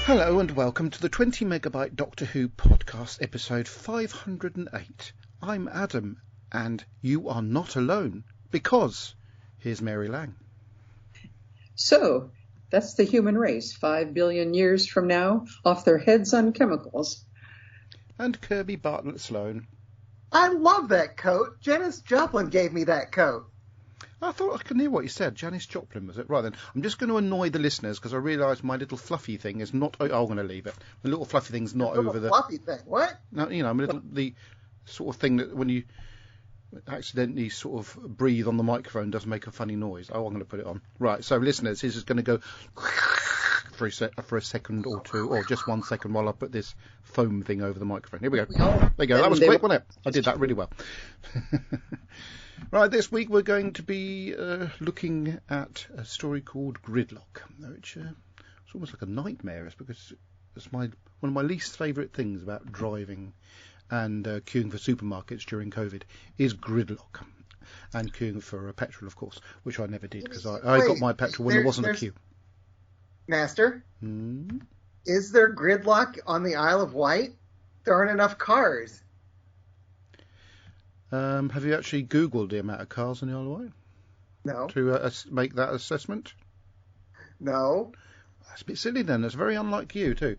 Hello and welcome to the 20 Megabyte Doctor Who podcast, episode 508. I'm Adam, and you are not alone, because here's Mary Lang. So, that's the human race, 5 billion years from now, off their heads on chemicals. And Kirby Bartlett Sloan. I love that coat. Janis Joplin gave me that coat. I thought I could hear what you said. Janis Joplin, was it? Right then, I'm just going to annoy the listeners because I realise my little fluffy thing is not... Oh, I'm going to leave it. The little fluffy thing's not over the... fluffy thing? What? No, you know, the sort of thing that when you accidentally sort of breathe on the microphone does make a funny noise. Oh, I'm going to put it on. Right, so listeners, this is going to go for a second or two, or just 1 second while I put this foam thing over the microphone. Here we go. There you go. That was quick, wasn't it? I did that really well. Right, this week we're going to be looking at a story called Gridlock, which it's almost like a nightmare, because it's one of my least favourite things about driving and queuing for supermarkets during COVID is gridlock. And queuing for petrol, of course, which I never did, because I got my petrol when there wasn't a queue. Master, is there gridlock on the Isle of Wight? There aren't enough cars. Have you actually Googled the amount of cars on the Isle of Wight? No. To make that assessment? No. That's a bit silly then. That's very unlike you, too.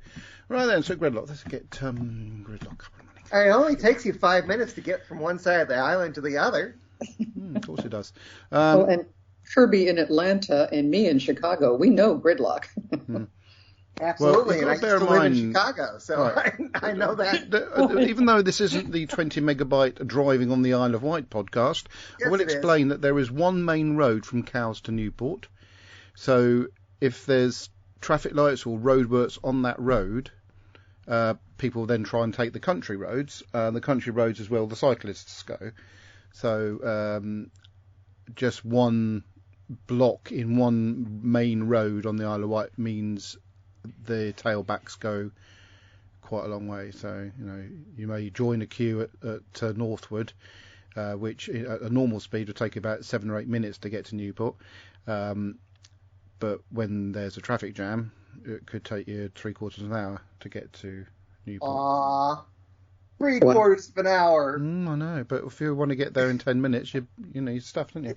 Right then, so Gridlock. Let's get Gridlock up and running. It only takes you 5 minutes to get from one side of the island to the other. Of course it does. And Kirby in Atlanta and me in Chicago, we know Gridlock. Absolutely, well, and I used to live in Chicago, so right. I know that. Even though this isn't the 20 megabyte driving on the Isle of Wight podcast, yes, I will explain that there is one main road from Cowes to Newport. So if there's traffic lights or roadworks on that road, people then try and take the country roads. The country roads as well, the cyclists go. So just one block in one main road on the Isle of Wight means the tailbacks go quite a long way. So, you know, you may join a queue at Northwood, which at a normal speed would take about 7 or 8 minutes to get to Newport. But when there's a traffic jam, it could take you 3/4 of an hour to get to Newport. Aww. 3/4 of an hour. I know, but if you want to get there in 10 minutes, you need stuff, don't you?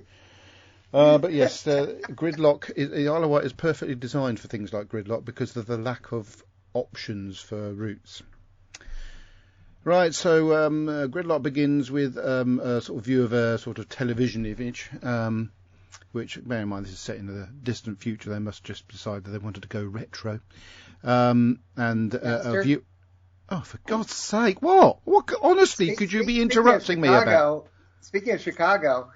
But yes, Gridlock, the Isle of Wight is perfectly designed for things like Gridlock because of the lack of options for routes. Right, so Gridlock begins with a sort of view of a sort of television image, which, bear in mind, this is set in the distant future. They must just decide that they wanted to go retro. And a view... Oh, for God's sake, what? Honestly, could you be interrupting me about... Speaking of Chicago,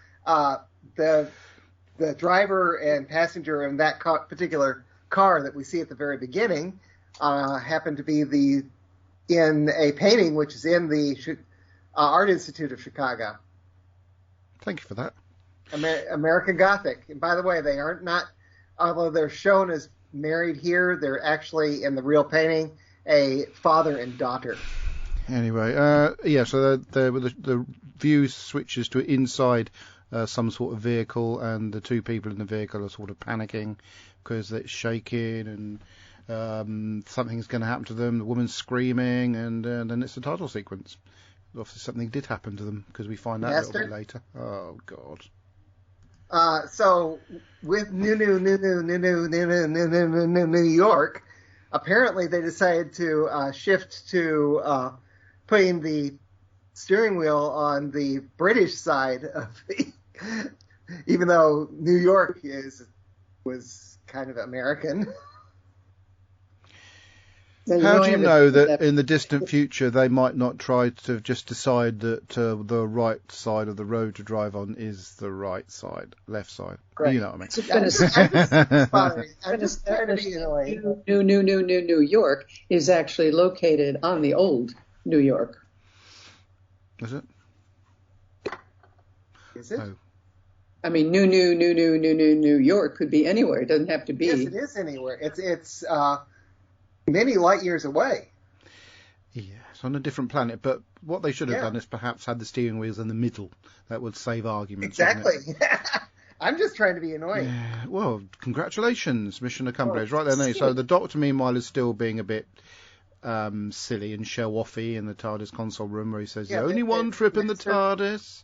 the driver and passenger in that particular car that we see at the very beginning happened to be in a painting which is in the Art Institute of Chicago. Thank you for that. American Gothic. And by the way, they aren't not, although they're shown as married here, they're actually in the real painting a father and daughter. Anyway, so the view switches to inside some sort of vehicle, and the two people in the vehicle are sort of panicking because it's shaking and something's going to happen to them. The woman's screaming, and then it's the title sequence. Obviously, something did happen to them because we find out a little bit later. Oh God! So with New York, apparently they decided to shift to putting the steering wheel on the British side of the. Even though New York was kind of American. How do you know that in the distant future they might not try to just decide that the right side of the road to drive on is the right side, left side? Right. You know what I mean? New York is actually located on the old New York. Is it? Is it? Oh. I mean, New York could be anywhere. It doesn't have to be. Yes, it is anywhere. It's many light years away. Yeah, it's on a different planet. But what they should have done is perhaps had the steering wheels in the middle. That would save arguments. Exactly. I'm just trying to be annoying. Yeah. Well, congratulations, mission accomplished. Right then. So the Doctor, meanwhile, is still being a bit silly and show-offy in the TARDIS console room, where he says, only one trip in the TARDIS.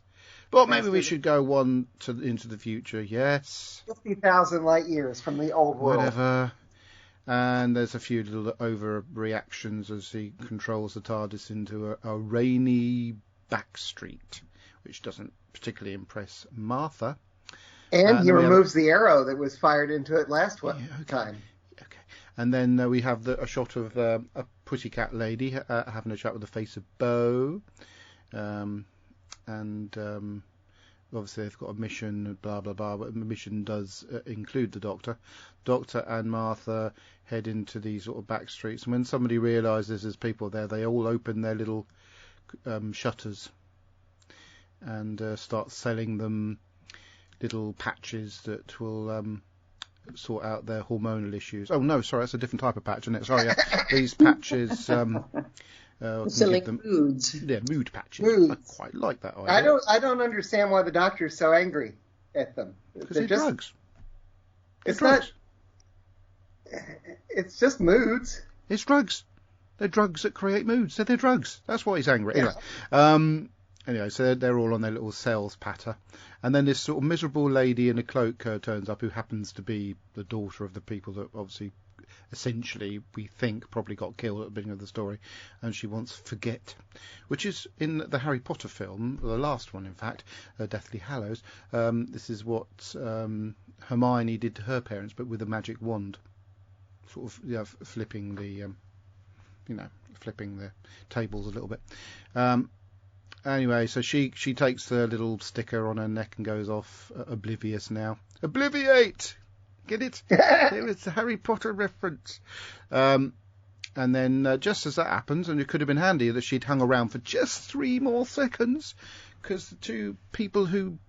But maybe we should go one into the future. Yes. 50,000 light years from the old world. Whatever. And there's a few little overreactions as he controls the TARDIS into a rainy back street, which doesn't particularly impress Martha. And he removes the arrow that was fired into it last time. Okay. And then we have a shot of a pussycat lady having a chat with the face of Bo. Obviously they've got a mission, blah, blah, blah, but the mission does include the Doctor. Doctor and Martha head into these sort of back streets, and when somebody realises there's people there, they all open their little shutters and start selling them little patches that will sort out their hormonal issues. Oh, no, sorry, that's a different type of patch, isn't it? Sorry, these patches... selling moods. Yeah, mood patches. Moods. I quite like that idea. I don't understand why the Doctor's so angry at them. Because they're drugs. It's drugs. It's just moods. It's drugs. They're drugs that create moods. They're drugs. That's why he's angry. Yeah. Anyway, so they're all on their little sales patter. And then this sort of miserable lady in a cloak turns up, who happens to be the daughter of the people that obviously, essentially, we think probably got killed at the beginning of the story. And she wants Forget, which is in the Harry Potter film, the last one, in fact, Deathly Hallows. This is what Hermione did to her parents, but with a magic wand. Sort of flipping the... flipping the tables a little bit. Anyway, so she takes the little sticker on her neck and goes off, oblivious now. Obliviate! Get it? There is the Harry Potter reference. And then just as that happens, and it could have been handy that she'd hung around for just 3 more seconds, because the 2 people who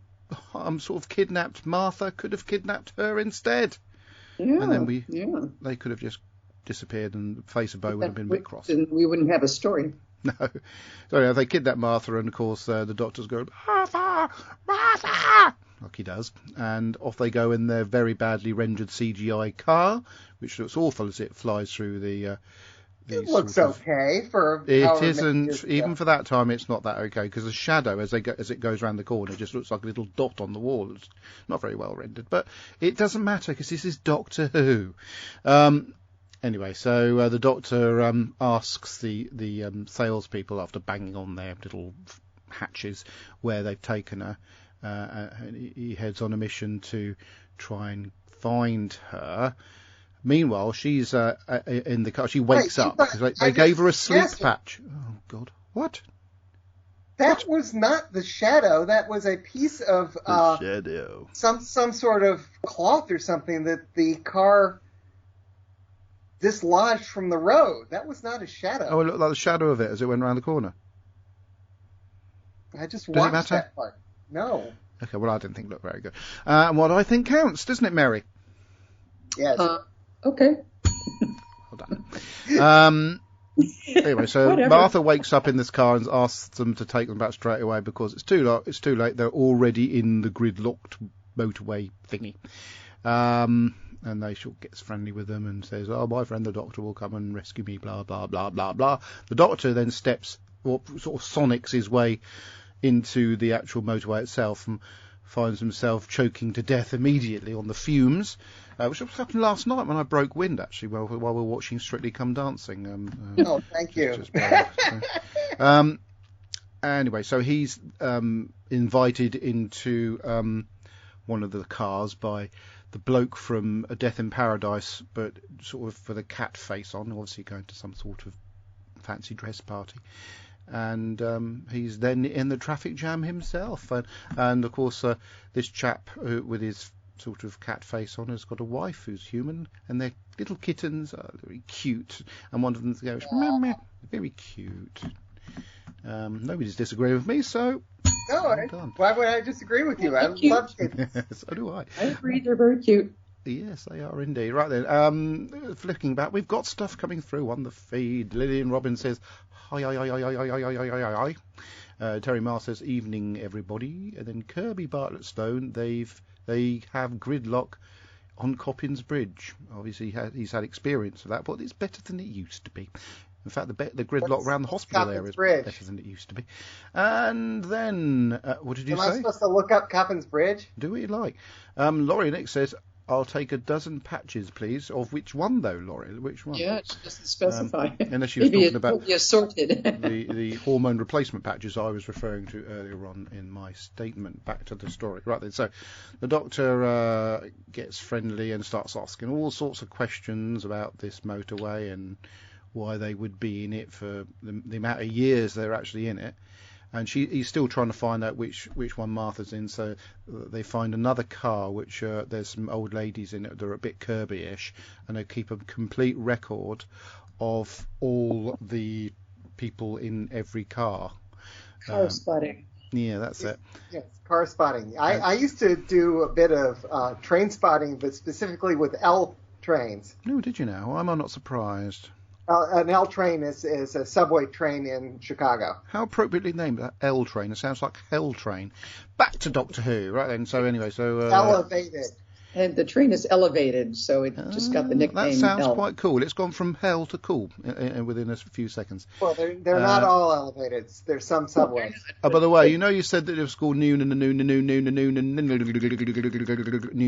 sort of kidnapped Martha could have kidnapped her instead. Yeah, and then they could have just disappeared, and the face of Bo would have been a bit cross. And we wouldn't have a story. No. So they kidnap Martha, and of course the Doctor's going, Martha! Martha! Like he does. And off they go in their very badly rendered CGI car, which looks awful as it flies through the... it looks okay for... It isn't. Even for that time, it's not that okay, because the shadow, as it goes around the corner, just looks like a little dot on the wall. It's not very well rendered. But it doesn't matter, because this is Doctor Who. Anyway, so the Doctor asks the salespeople, after banging on their little hatches, where they've taken her. And he heads on a mission to try and find her. Meanwhile, she's in the car. She wakes up because they gave her a sleep patch. Oh, God. What? That was not the shadow. That was a piece of shadow. Some sort of cloth or something that the car dislodged from the road. That was not a shadow. Oh, it looked like the shadow of it as it went around the corner. I just watched that part. No. Okay, well, I didn't think it looked very good. And what I think counts, doesn't it, Mary? Yes. Okay. Well done. Anyway, so Whatever. Martha wakes up in this car and asks them to take them back straight away because it's too late. It's too late. They're already in the gridlocked motorway thingy. And they sort of gets friendly with them and says, "Oh, my friend the Doctor will come and rescue me." Blah blah blah blah blah. The Doctor then steps or sort of sonics his way into the actual motorway itself and finds himself choking to death immediately on the fumes, which happened last night when I broke wind, actually, while we were watching Strictly Come Dancing. Oh, thank you. Anyway, so he's invited into one of the cars by the bloke from A Death in Paradise, but sort of with a cat face on, obviously going to some sort of fancy dress party. And he's then in the traffic jam himself. And of course, this chap with his sort of cat face on has got a wife who's human, and their little kittens are very cute. And one of them goes, "Meh, meh." Very cute. Nobody's disagreeing with me, so No, Well done. why would I disagree with you? I Thank you. love kittens. So do I. I agree, they're very cute. Yes, they are indeed. Right then, flicking back, we've got stuff coming through on the feed. Lillian Robbins says, hi, hi, hi, hi, hi, hi, hi, hi, hi, hi. Terry Marr says, evening, everybody. And then Kirby Bartlett Stone, they have Gridlock on Coppins Bridge. Obviously, he's had experience of that, but it's better than it used to be. In fact, the gridlock around the hospital area is Bridge? better than it used to be. And then, what did you Am say? I supposed to look up Coppins Bridge? Do what you like. Laurie Nick says, I'll take a dozen patches, please. Of which one, though, Laurie? Which one? Yeah, it doesn't specify. Unless she was Maybe talking about it'll be assorted. the hormone replacement patches I was referring to earlier on in my statement. Back to the story. Right then, so the doctor gets friendly and starts asking all sorts of questions about this motorway and why they would be in it for the amount of years they're actually in it. And he's still trying to find out which one Martha's in. So they find another car, which there's some old ladies in it that are a bit Kirby-ish, and they keep a complete record of all the people in every car. Car spotting. Yeah, that's it. Yes, car spotting. I used to do a bit of train spotting, but specifically with L trains. No, did you know? I'm not surprised. An L train is a subway train in Chicago. How appropriately named, that L train. It sounds like Hell Train. Back to Doctor Who, right then. So anyway, Elevated. And the train is elevated, so it just got the nickname that sounds L. quite cool. It's gone from hell to cool within a few seconds. Well, they're not all elevated. There's some subways. Oh, by the way, you said that it was called New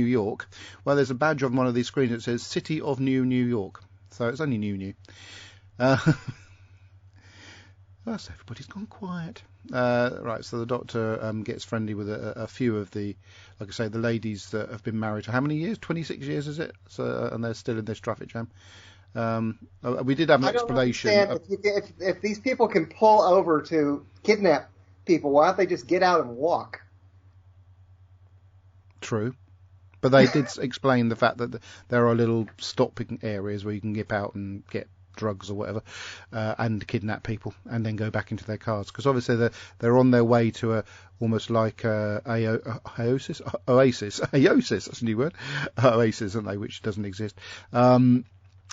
York. Well, there's a badge on one of these screens that says City of New York. So it's only new. So everybody's gone quiet. Right, so the doctor gets friendly with a few of the, like I say, the ladies that have been married for how many years? 26 years, is it? So and they're still in this traffic jam. We did have an explanation. If these people can pull over to kidnap people, why don't they just get out and walk? True. But they did explain the fact that there are little stopping areas where you can nip out and get drugs or whatever, and kidnap people and then go back into their cars. Because obviously they're on their way to almost like oasis, that's a new word, oasis, aren't they, which doesn't exist. Maybe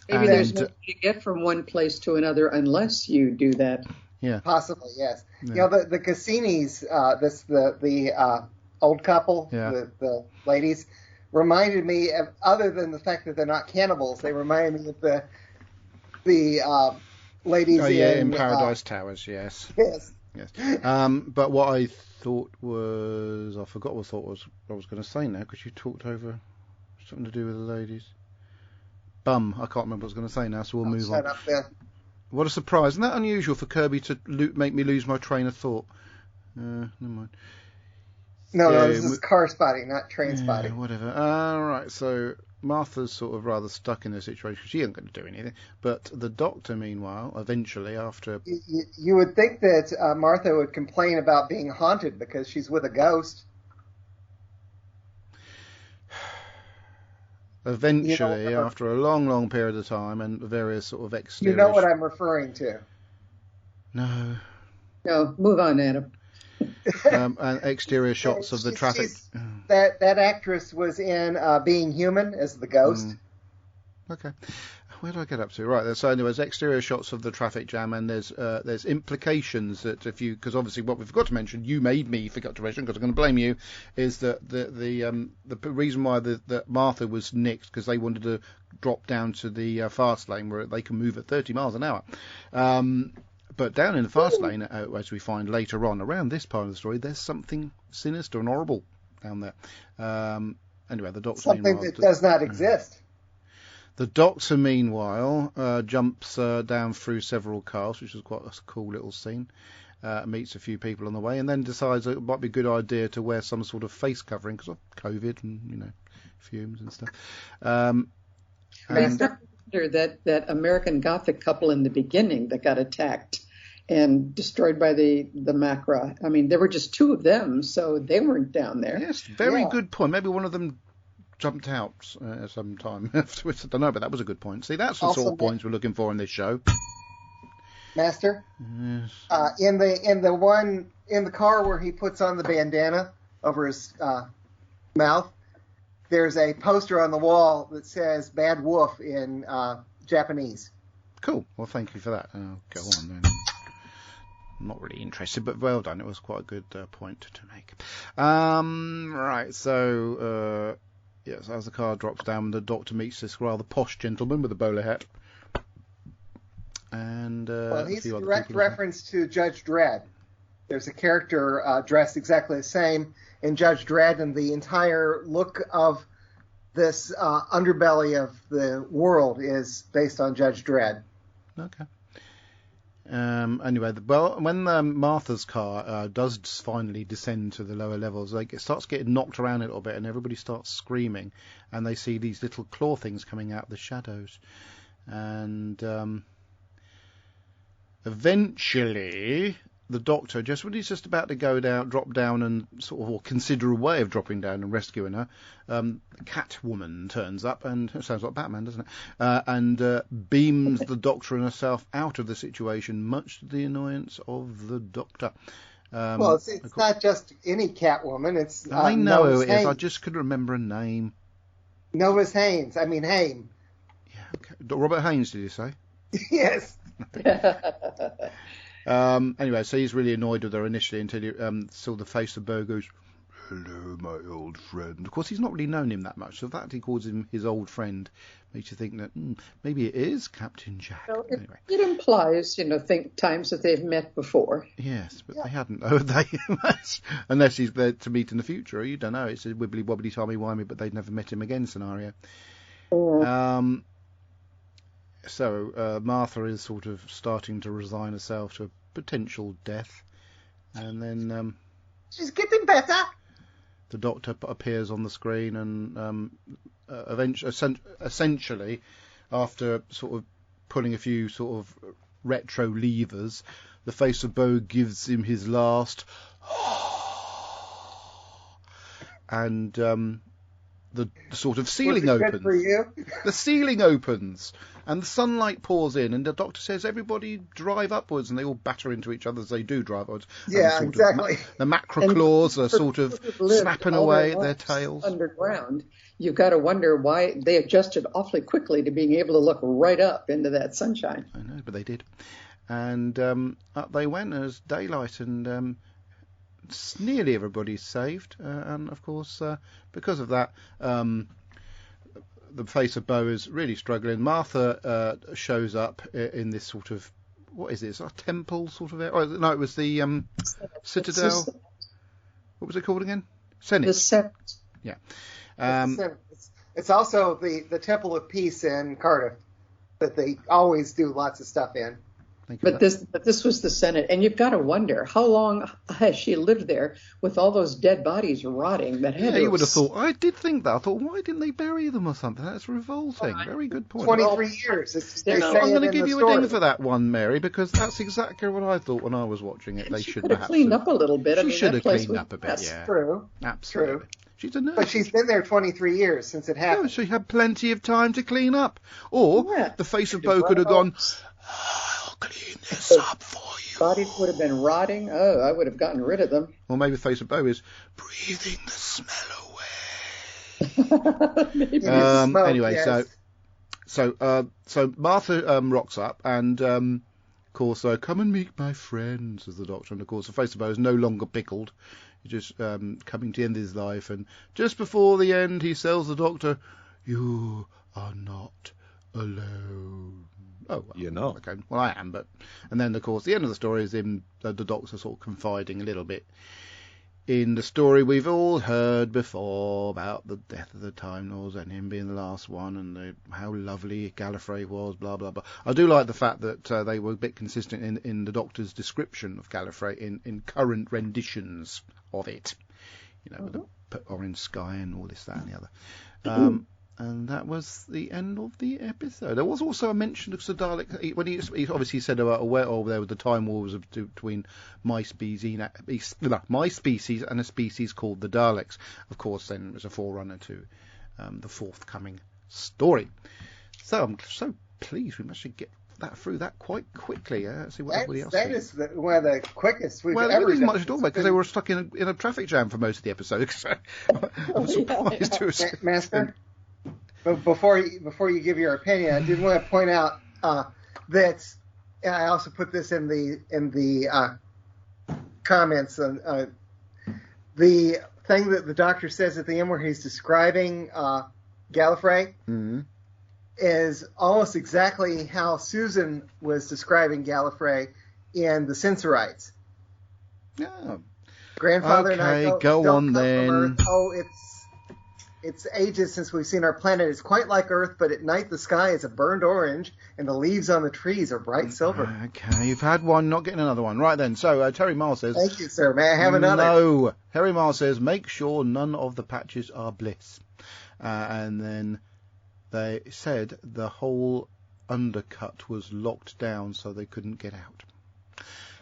there's no way to get from one place to another unless you do that. Yeah, possibly, yes. Yeah. The Cassinis, the old couple, the ladies, reminded me of, other than the fact that they're not cannibals, they reminded me of the ladies in Paradise Towers, yes. Yes. But what I thought was, I forgot what I was going to say now, because you talked over something to do with the ladies. I can't remember what I was going to say now, so we'll move on. Shut up there. What a surprise. Isn't that unusual for Kirby to make me lose my train of thought? Never mind. No, this is car spotting, not train spotting. Whatever. Right, so Martha's sort of rather stuck in a situation. She ain't going to do anything. But the doctor, meanwhile, eventually, after... You would think that Martha would complain about being haunted because she's with a ghost. Eventually, after a long, long period of time and various sort of exterior... You know what I'm referring to. No. No, move on, Adam. And exterior shots of the traffic. That actress was in Being Human as the ghost. Okay. Where do I get up to? Right. So, anyways, exterior shots of the traffic jam, and there's implications that because obviously what we forgot to mention, you made me forgot to mention because I'm going to blame you, is that the reason why that Martha was nicked because they wanted to drop down to the fast lane where they can move at 30 miles an hour. But down in the fast lane, as we find later on, around this part of the story, there's something sinister and horrible down there. Anyway, the doctor... Something that does not exist. The doctor, meanwhile, jumps down through several cars, which is quite a cool little scene, meets a few people on the way, and then decides it might be a good idea to wear some sort of face covering because of COVID and, fumes and stuff. That American Gothic couple in the beginning that got attacked and destroyed by the Macra. I mean, there were just two of them, so they weren't down there. Yes, very good point. Maybe one of them jumped out sometime afterwards. I don't know, but that was a good point. See, that's the sort of points we're looking for in this show. Master. Yes. In the car where he puts on the bandana over his mouth, there's a poster on the wall that says "Bad Wolf" in Japanese. Cool. Well, thank you for that. I'll go on then. I'm not really interested, but well done. It was quite a good point to make. Right, so yes, as the car drops down, the Doctor meets this rather posh gentleman with a bowler hat. And well, he's a direct reference to Judge Dredd. There's a character dressed exactly the same in Judge Dredd, and the entire look of this underbelly of the world is based on Judge Dredd. Okay. Anyway, when Martha's car does finally descend to the lower levels, it starts getting knocked around a little bit, and everybody starts screaming, and they see these little claw things coming out of the shadows, and eventually the Doctor, just when he's just about to drop down and sort of, or consider a way of dropping down and rescuing her, Catwoman turns up, and it sounds like Batman, doesn't it? And beams the Doctor and herself out of the situation, much to the annoyance of the Doctor. Well, it's not just any Catwoman. It's I know Novus who it is. Haynes. I just couldn't remember a name. Novus Haynes. I mean Haim. Yeah, okay. Robert Haynes, did you say? Yes. Anyway, so he's really annoyed with her initially until he saw the face of Bo goes, "Hello, my old friend." Of course, he's not really known him that much, so the fact he calls him his old friend makes you think that maybe it is Captain Jack. Well, anyway, it implies, times that they've met before. yes, but they hadn't, though, they? Unless he's there to meet in the future. You don't know. It's a wibbly wobbly, timey wimey, but they'd never met him again scenario. So Martha is sort of starting to resign herself to a potential death, and then She's getting better. the Doctor appears on the screen, and essentially, after sort of pulling a few sort of retro levers, the face of Bo gives him his last, and the sort of ceiling opens. Good for you. The ceiling opens, and the sunlight pours in, and the Doctor says, "Everybody drive upwards," and they all batter into each other as they do drive upwards. Yeah, exactly. The macro claws are sort of snapping away at their tails. Underground, you've got to wonder why they adjusted awfully quickly to being able to look right up into that sunshine. I know, but they did. And up they went as daylight, and nearly everybody's saved. And of course, because of that, the face of Bo is really struggling. Martha shows up in this sort of, what is it? It's a temple sort of area. Oh, no, it was the Citadel. What was it called again? Senate. The Senate. Yeah. It's also the Temple of Peace in Cardiff that they always do lots of stuff in. But this was the Senate, and you've got to wonder, how long has she lived there with all those dead bodies rotting? You would have thought. I did think that. I thought, why didn't they bury them or something? That's revolting. Very good point. 23 years. I'm going to give you a ding for that one, Mary, because that's exactly what I thought when I was watching it. They should have cleaned up a little bit. She should have cleaned up a bit. That's yeah, true. Absolutely. True. She's a nurse. But she's been there 23 years since it happened. No, she had plenty of time to clean up. Or the face of Bo could have gone, "I'll clean this up for you." Bodies would have been rotting. Oh, I would have gotten rid of them. Or maybe the face of Bo is breathing the smell away. Maybe Anyway, yes. so Martha rocks up, and of course, "Come and meet my friend," says the Doctor. And of course, the face of Bo is no longer pickled. He's just coming to the end of his life, and just before the end, he tells the Doctor, "You are not alone." Oh, well, you're not. Okay, well, I am, but... And then, of course, the end of the story is him, the Doctor sort of confiding a little bit in the story we've all heard before about the death of the Time Lords and him being the last one, and how lovely Gallifrey was, blah, blah, blah. I do like the fact that they were a bit consistent in the Doctor's description of Gallifrey in current renditions of it. With the orange sky and all this, that, and the other. And that was the end of the episode. There was also a mention of Sir Dalek when he obviously said about there was the time wars between my species and a species called the Daleks. Of course, then it was a forerunner to the forthcoming story. So I'm so pleased we managed to get that through that quite quickly. Let's see what everybody else That thinks. is one of the quickest we've Well, ever there isn't done. much to talk about because they were stuck in a traffic jam for most of the episode. So I'm surprised to a certain Master, but before you give your opinion, I did want to point out that I also put this in the comments on the thing that the doctor says at the end where he's describing Gallifrey is almost exactly how Susan was describing Gallifrey in The Censorites. Yeah. Grandfather and I go don't on come then. from Earth. Oh, it's ages since we've seen our planet. It's quite like Earth, but at night the sky is a burnt orange and the leaves on the trees are bright silver. Okay, you've had one, not getting another one. Right then, so Terry Miles says... Thank you, sir. May I have another? No. Terry Miles says, make sure none of the patches are bliss. And then they said the whole undercut was locked down so they couldn't get out.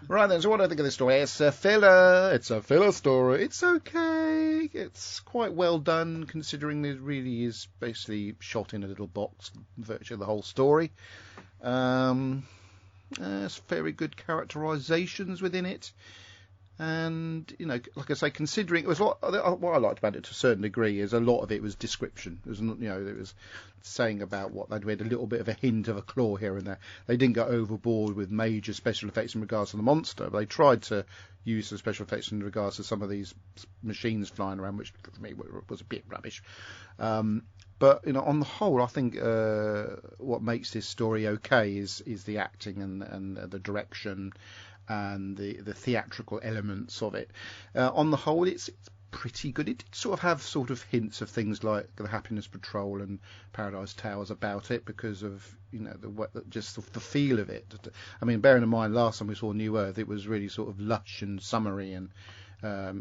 Right then, so what do I think of this story? It's a filler. It's a filler story. It's okay. It's quite well done, considering it really is basically shot in a little box, virtually the whole story. There's very good characterizations within it. And, you know, like I say, considering it was what I liked about it to a certain degree is a lot of it was description. It was, you know, it was saying about what they'd read, a little bit of a hint of a claw here and there. They didn't go overboard with major special effects in regards to the monster, but they tried to use some special effects in regards to some of these machines flying around, which for me was a bit rubbish. But, you know, on the whole, I think what makes this story okay is the acting and the direction and the theatrical elements of it. On the whole, it's pretty good. It did sort of have sort of hints of things like the Happiness Patrol and Paradise Towers about it because of, you know, just the feel of it. I mean, bearing in mind last time we saw New Earth, it was really sort of lush and summery, and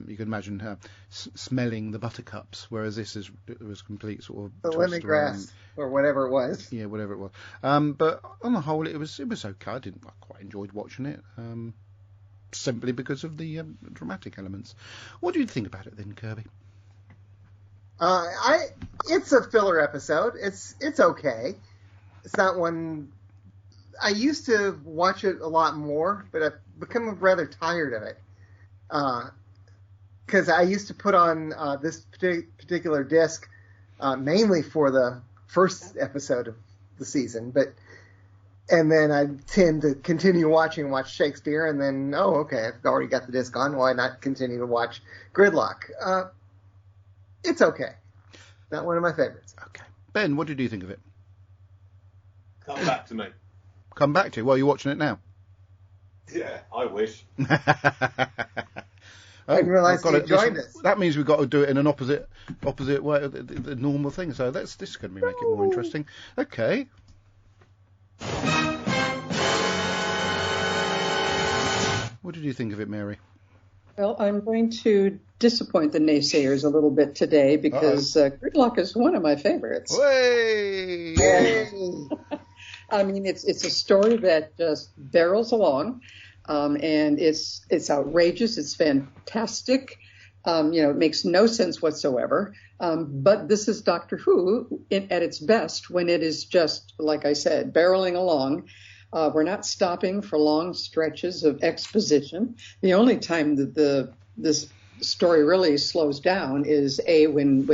you can imagine her smelling the buttercups, whereas this was complete sort of the lemongrass or whatever it was. Yeah, whatever it was. But on the whole, it was okay. I quite enjoyed watching it. Simply because of the dramatic elements. What do you think about it then, Kirby? It's a filler episode. It's okay. It's not one. I used to watch it a lot more, but I've become rather tired of it. Because I used to put on this particular disc mainly for the first episode of the season, and then I tend to continue watch Shakespeare, and then, okay, I've already got the disc on, why not continue to watch Gridlock? It's okay. Not one of my favorites. Okay. Ben, what did you think of it? Come back to me. Come back to you? Well, you're watching it now. Yeah, I wish. I didn't realize you joined us. That means we've got to do it in an opposite way, the normal thing. So this is going to make it more interesting. Okay. What did you think of it, Mary? Well, I'm going to disappoint the naysayers a little bit today because Gridlock is one of my favorites. Way! I mean, it's a story that just barrels along, and it's outrageous. It's fantastic. It makes no sense whatsoever. But this is Doctor Who at its best when it is just, like I said, barreling along. We're not stopping for long stretches of exposition. The only time that this story really slows down is when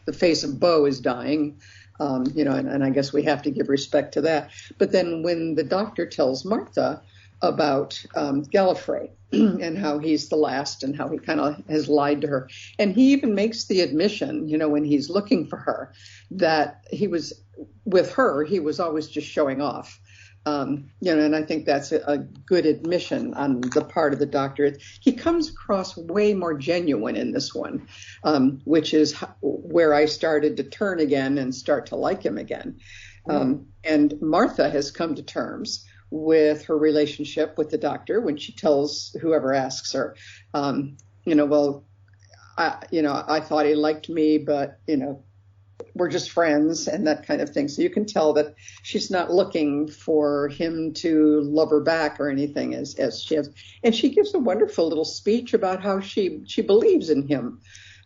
the face of Bo is dying, and I guess we have to give respect to that. But then when the doctor tells Martha about Gallifrey and how he's the last and how he kind of has lied to her, and he even makes the admission, when he's looking for her, that he was with her, he was always just showing off. And I think that's a good admission on the part of the doctor. He comes across way more genuine in this one, which is where I started to turn again and start to like him again. And Martha has come to terms with her relationship with the doctor when she tells whoever asks her, I thought he liked me, but, we're just friends and that kind of thing. So you can tell that she's not looking for him to love her back or anything as she has. And she gives a wonderful little speech about how she believes in him.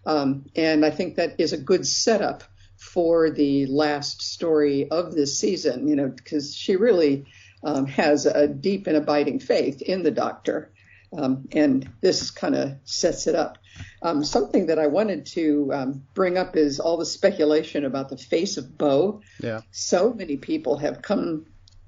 And I think that is a good setup for the last story of this season, because she really has a deep and abiding faith in the Doctor. And this kind of sets it up. Something that I wanted to bring up is all the speculation about the face of Bo. Yeah. So many people have come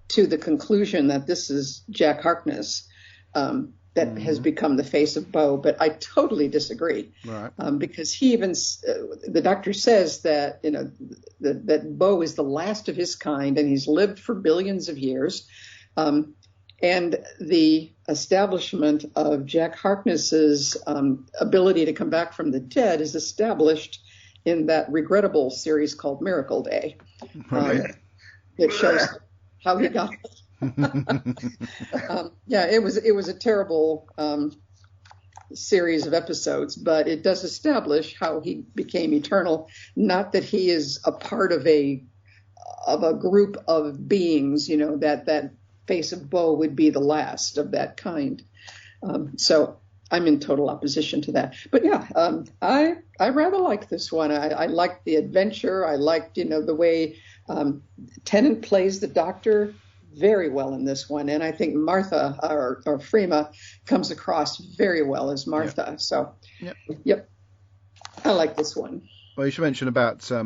to the conclusion that this is Jack Harkness that has become the face of Bo, but I totally disagree. Right. Because he even, the Doctor says that, that Bo is the last of his kind and he's lived for billions of years. And the establishment of Jack Harkness's ability to come back from the dead is established in that regrettable series called Miracle Day. It shows how he got it. It was a terrible series of episodes, but it does establish how he became eternal. Not that he is a part of a group of beings, that face of Bo would be the last of that kind. So I'm in total opposition to that. But I rather like this one. I liked the adventure. I liked, the way Tennant plays the Doctor very well in this one. And I think Martha or Freema comes across very well as Martha. Yep. So, yep. I like this one. Well, you should mention about the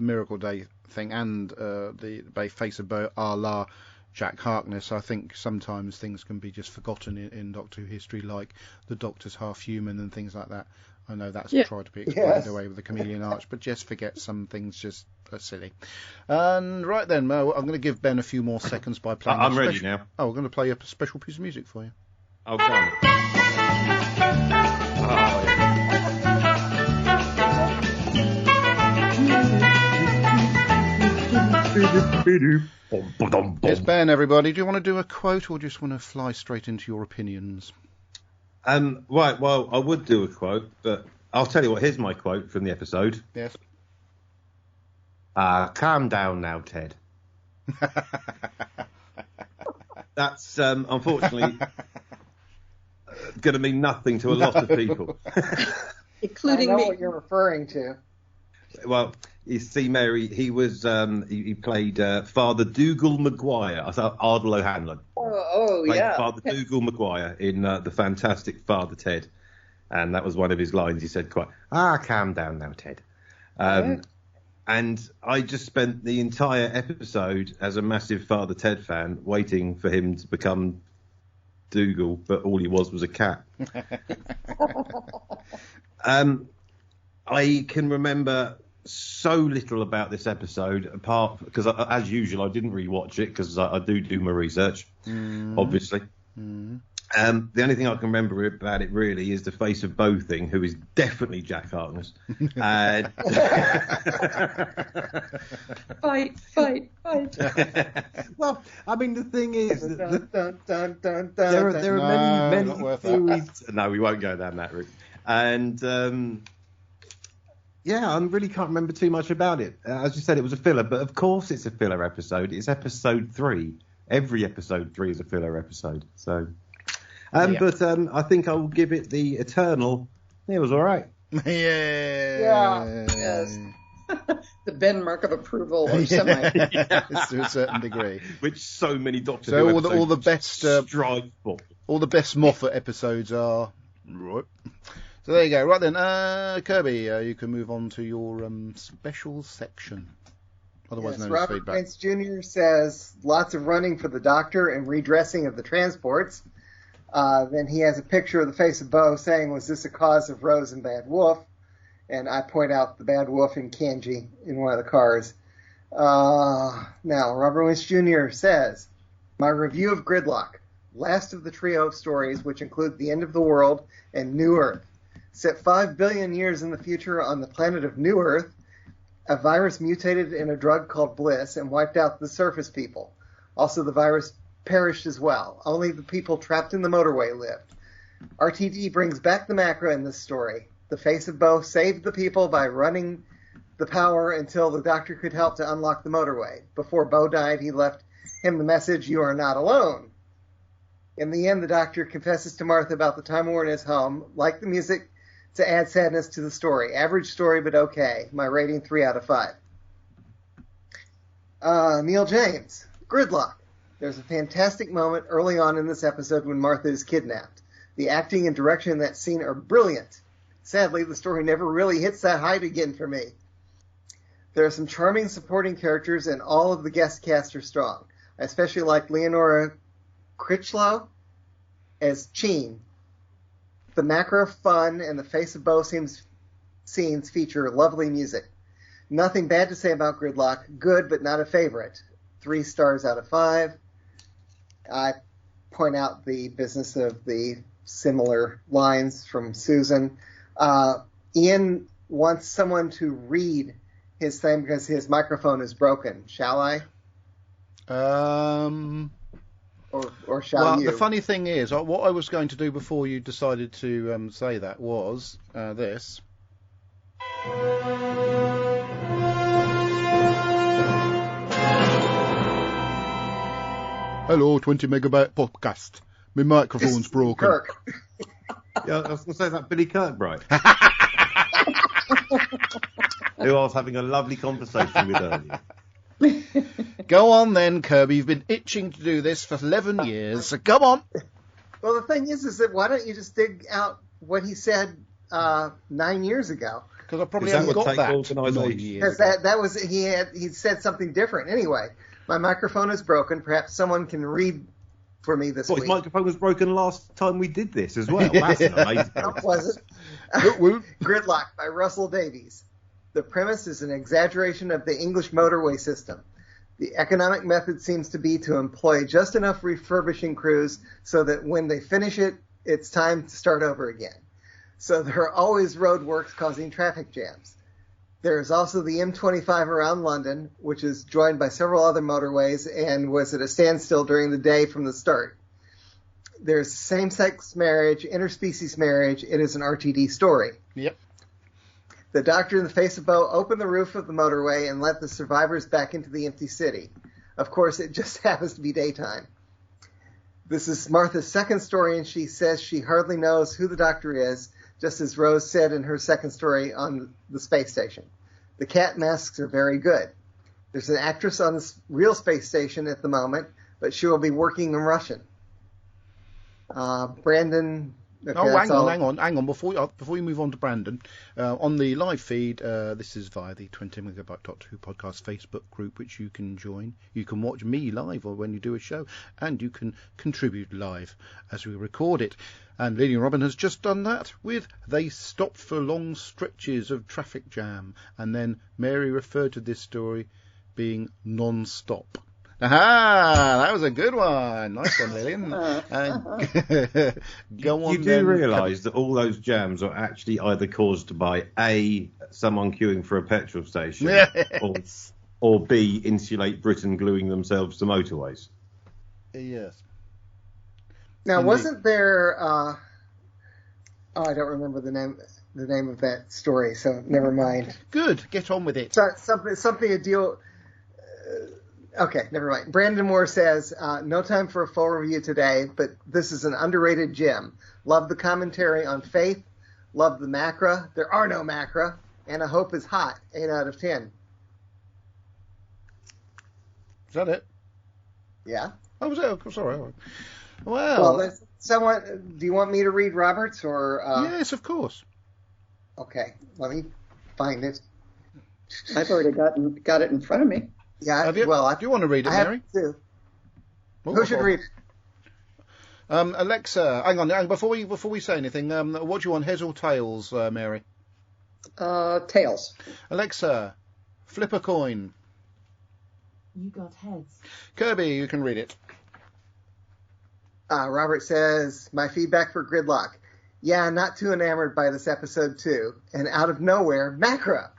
Miracle Day thing and the face of Bo a la Jack Harkness. I think sometimes things can be just forgotten in Doctor Who history, like the Doctor's half human and things like that. I know that's tried to be explained away with the chameleon arch, but just forget some things just are silly. And right then, Mo, I'm going to give Ben a few more seconds by playing. I'm ready now. Oh, we're going to play a special piece of music for you. Oh, go on. It's Ben, everybody. Do you want to do a quote or just want to fly straight into your opinions? Right, well, I would do a quote, but I'll tell you what, here's my quote from the episode. Yes. Calm down now, Ted. That's, unfortunately, going to mean nothing to a lot of people. Including I know me. what you're referring to. Well, you see, Mary, he was, he played Father Dougal Maguire. I thought Ardal O'Hanlon. Yeah. Father Dougal Maguire in the fantastic Father Ted. And that was one of his lines. He said quite, calm down now, Ted. And I just spent the entire episode as a massive Father Ted fan waiting for him to become Dougal, but all he was a cat. I can remember so little about this episode, apart because, as usual, I didn't rewatch it because I do my research, obviously. The only thing I can remember about it really is the face of Bo thing, who is definitely Jack Harkness. Fight. Well, I mean, the thing is, Dun, dun, dun, there are many not worth theories. No, we won't go down that route. And I really can't remember too much about it. As you said, it was a filler, but of course it's a filler episode. It's episode 3. Every episode 3 is a filler episode. So, but I think I will give it the eternal. It was all right. Yeah. Yes. The Ben mark of approval or semi. Yes, to a certain degree. Which so many Doctor So Who all the best strive for. all the best Moffat episodes are right. So there you go. Right then, Kirby, you can move on to your special section. Otherwise known as Robert feedback. Prince Jr. says lots of running for the Doctor and redressing of the transports. Then he has a picture of the face of Bo saying, was this a cause of Rose and Bad Wolf? And I point out the Bad Wolf in kanji in one of the cars. Now, Robert Prince Jr. says, my review of Gridlock, last of the trio of stories which include the end of the world and New Earth. Set 5 billion years in the future on the planet of New Earth, a virus mutated in a drug called Bliss and wiped out the surface people. Also, the virus perished as well. Only the people trapped in the motorway lived. RTD brings back the macro in this story. The face of Bo saved the people by running the power until the Doctor could help to unlock the motorway. Before Bo died, he left him the message, you are not alone. In the end, the Doctor confesses to Martha about the Time War in his home. Like the music, to add sadness to the story. Average story, but okay. My rating 3 out of 5. Neil James, Gridlock. There's a fantastic moment early on in this episode when Martha is kidnapped. The acting and direction in that scene are brilliant. Sadly, the story never really hits that height again for me. There are some charming supporting characters, and all of the guest cast are strong. I especially like Leonora Critchlow as Cheen. The macro fun and the Face of Bow scenes feature lovely music. Nothing bad to say about Gridlock. Good, but not a favorite. 3 stars out of 5. I point out the business of the similar lines from Susan. Ian wants someone to read his thing because his microphone is broken. Shall I? Or shall you? The funny thing is, what I was going to do before you decided to say that was this. Hello, 20 megabyte podcast. My microphone's broken. Kirk. Yeah, I was going to say that Billy Kirkbride. Who I was having a lovely conversation with earlier. Go on then, Kirby. You've been itching to do this for 11 years. So come on. Well, the thing is that why don't you just dig out what he said 9 years ago? Because I probably haven't got that 9 years. Because that was he said something different. Anyway, my microphone is broken. Perhaps someone can read for me this week. His microphone was broken last time we did this as well. That's an amazing. No, it wasn't. Gridlock by Russell Davies. The premise is an exaggeration of the English motorway system. The economic method seems to be to employ just enough refurbishing crews so that when they finish it, it's time to start over again. So there are always road works causing traffic jams. There is also the M25 around London, which is joined by several other motorways and was at a standstill during the day from the start. There's same-sex marriage, interspecies marriage. It is an RTD story. Yep. The Doctor and the Face of Bow open the roof of the motorway and let the survivors back into the empty city. Of course, it just happens to be daytime. This is Martha's second story, and she says she hardly knows who the Doctor is, just as Rose said in her second story on the space station. The cat masks are very good. There's an actress on the real space station at the moment, but she will be working in Russian. Brandon... Okay, hang on. Before you move on to Brandon, on the live feed, this is via the 20 megabyte Doctor Who podcast Facebook group, which you can join. You can watch me live or when you do a show, and you can contribute live as we record it. And Lady Robin has just done that with They Stopped for Long Stretches of Traffic Jam, and then Mary referred to this story being non-stop. Aha! That was a good one. Nice one, Lillian. Go on. You do realise that all those jams are actually either caused by A, someone queuing for a petrol station, yes. or B, Insulate Britain gluing themselves to motorways. Yes. Now, wasn't there? I don't remember the name of that story, so never mind. Good. Get on with it. So, something to deal. Okay, never mind. Brandon Moore says, no time for a full review today, but this is an underrated gem. Love the commentary on faith. Love the macra. There are no macra. And I hope is hot. 8 out of 10. Is that it? Yeah. Oh, was it? Oh, sorry. Well, someone. Do you want me to read Roberts or? Yes, of course. Okay, let me find it. I've already got it in front of me. Yeah. Do you want to read it, Mary? Who should read it? Alexa, hang on. Before we say anything, what do you want, heads or tails, Mary? Tails. Alexa, flip a coin. You got heads. Kirby, you can read it. Robert says, my feedback for Gridlock. Yeah, not too enamored by this episode too. And out of nowhere, Macra.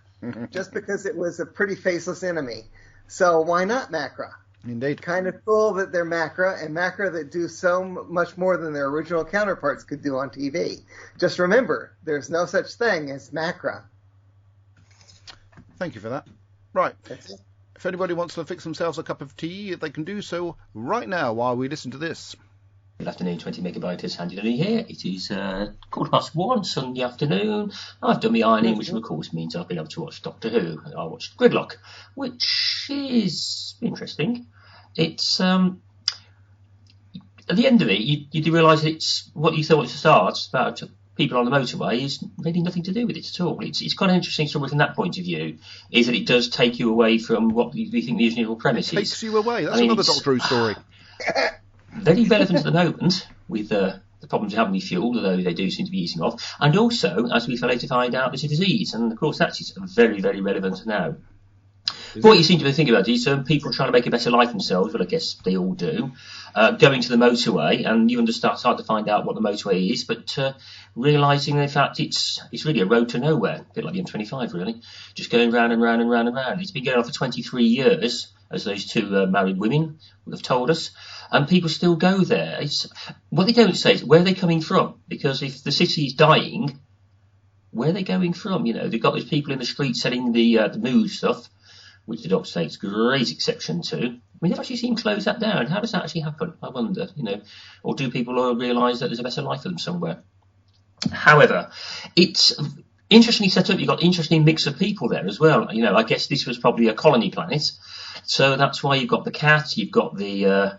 Just because it was a pretty faceless enemy. So why not Macra? Indeed. Kind of cool that they're Macra, and Macra that do so much more than their original counterparts could do on TV. Just remember, there's no such thing as Macra. Thank you for that. Right. That's it. If anybody wants to fix themselves a cup of tea, they can do so right now while we listen to this. Good afternoon, 20 megabytes handed in here. It is 1:15 Sunday afternoon. I've done my ironing, which of course means I've been able to watch Doctor Who. I watched Gridlock, which is interesting. It's at the end of it, you do realise that it's what you thought at the start about people on the motorway is really nothing to do with it at all. It's quite an interesting story from that point of view, is that it does take you away from what you think the original premise is. It takes you away. That's another Doctor Who story. Very relevant at the moment with the problems you have with fuel, although they do seem to be easing off. And also, as we later find out, there's a disease. And of course, that's very, very relevant now. What you seem to be thinking about is people trying to make a better life themselves, well, I guess they all do, going to the motorway, and you start to find out what the motorway is, but realising, in fact, it's really a road to nowhere, a bit like the M25, really, just going round and round and round and round. It's been going on for 23 years, as those two married women would have told us, and people still go there. What they don't say is, where are they coming from? Because if the city is dying, where are they going from? They've got those people in the street selling the move stuff, which the doctor takes great exception to. We never actually seen him close that down. How does that actually happen? I wonder, or do people realise that there's a better life for them somewhere? However, it's interestingly set up. You've got an interesting mix of people there as well. I guess this was probably a colony planet, so that's why you've got the cat, you've got the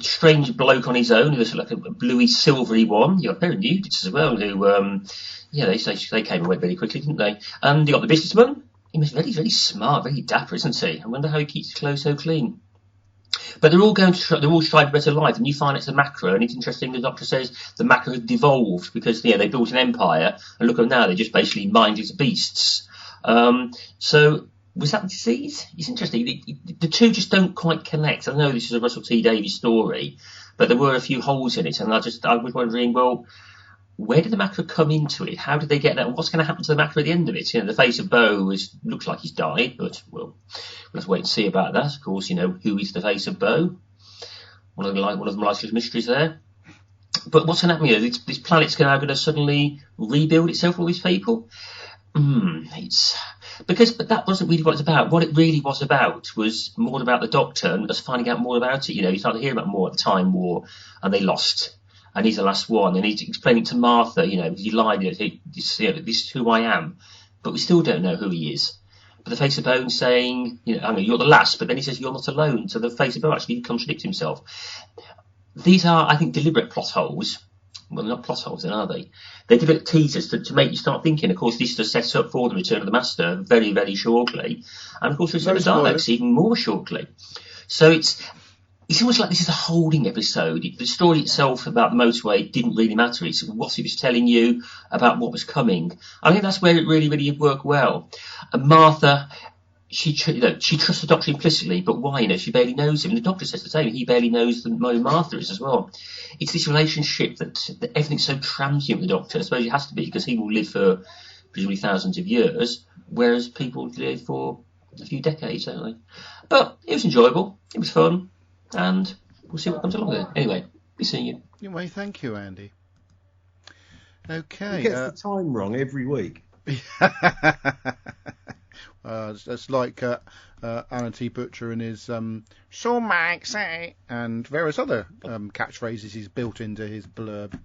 strange bloke on his own, who's like a bluey, silvery one. You've got a pair of nudists as well, who, they came and went very quickly, didn't they? And you got the businessman. He was very, very smart, very dapper, isn't he? I wonder how he keeps his clothes so clean. But they're all they're all striving for better life, and you find it's a macro, and it's interesting. The doctor says the macro has devolved because they built an empire, and look at them now, they're just basically mindless beasts. So was that disease? It's interesting. The two just don't quite connect. I know this is a Russell T Davies story, but there were a few holes in it, and I was wondering, well, where did the macro come into it? How did they get that? What's going to happen to the macro at the end of it? The face of Bo looks like he's died, but we'll have to wait and see about that. Of course, who is the face of Bo? One of the likely mysteries there. But what's going to happen here? This planet's now going to suddenly rebuild itself with all these people. But that wasn't really what it's about. What it really was about was more about the Doctor and us finding out more about it. You started hearing about more at the Time War, and they lost. And he's the last one, and he's explaining to Martha, he lied, this is who I am, but we still don't know who he is. But the face of Bone saying, you're the last, but then he says you're not alone, so the face of Bone actually contradicts himself. These are, I think, deliberate plot holes. Well, they're not plot holes, then, are they? They're deliberate teasers to make you start thinking. Of course, this is set up for the Return of the Master very, very shortly, and of course, Return of the Daleks even more shortly. So it's almost like this is a holding episode. The story itself about the motorway didn't really matter. It's what it was telling you about what was coming. I think that's where it really, really worked well. And Martha, she trusts the Doctor implicitly, but why? She barely knows him. And the Doctor says the same. He barely knows who Martha is as well. It's this relationship that everything's so transient with the Doctor. I suppose it has to be, because he will live for presumably thousands of years, whereas people live for a few decades, don't they? But it was enjoyable. It was fun. And we'll see what comes along with it. Anyway, be seeing you. Anyway, thank you, Andy. Okay. He gets the time wrong every week. It's like Alan T. Butcher and his "So Mike say" and various other catchphrases he's built into his blurb.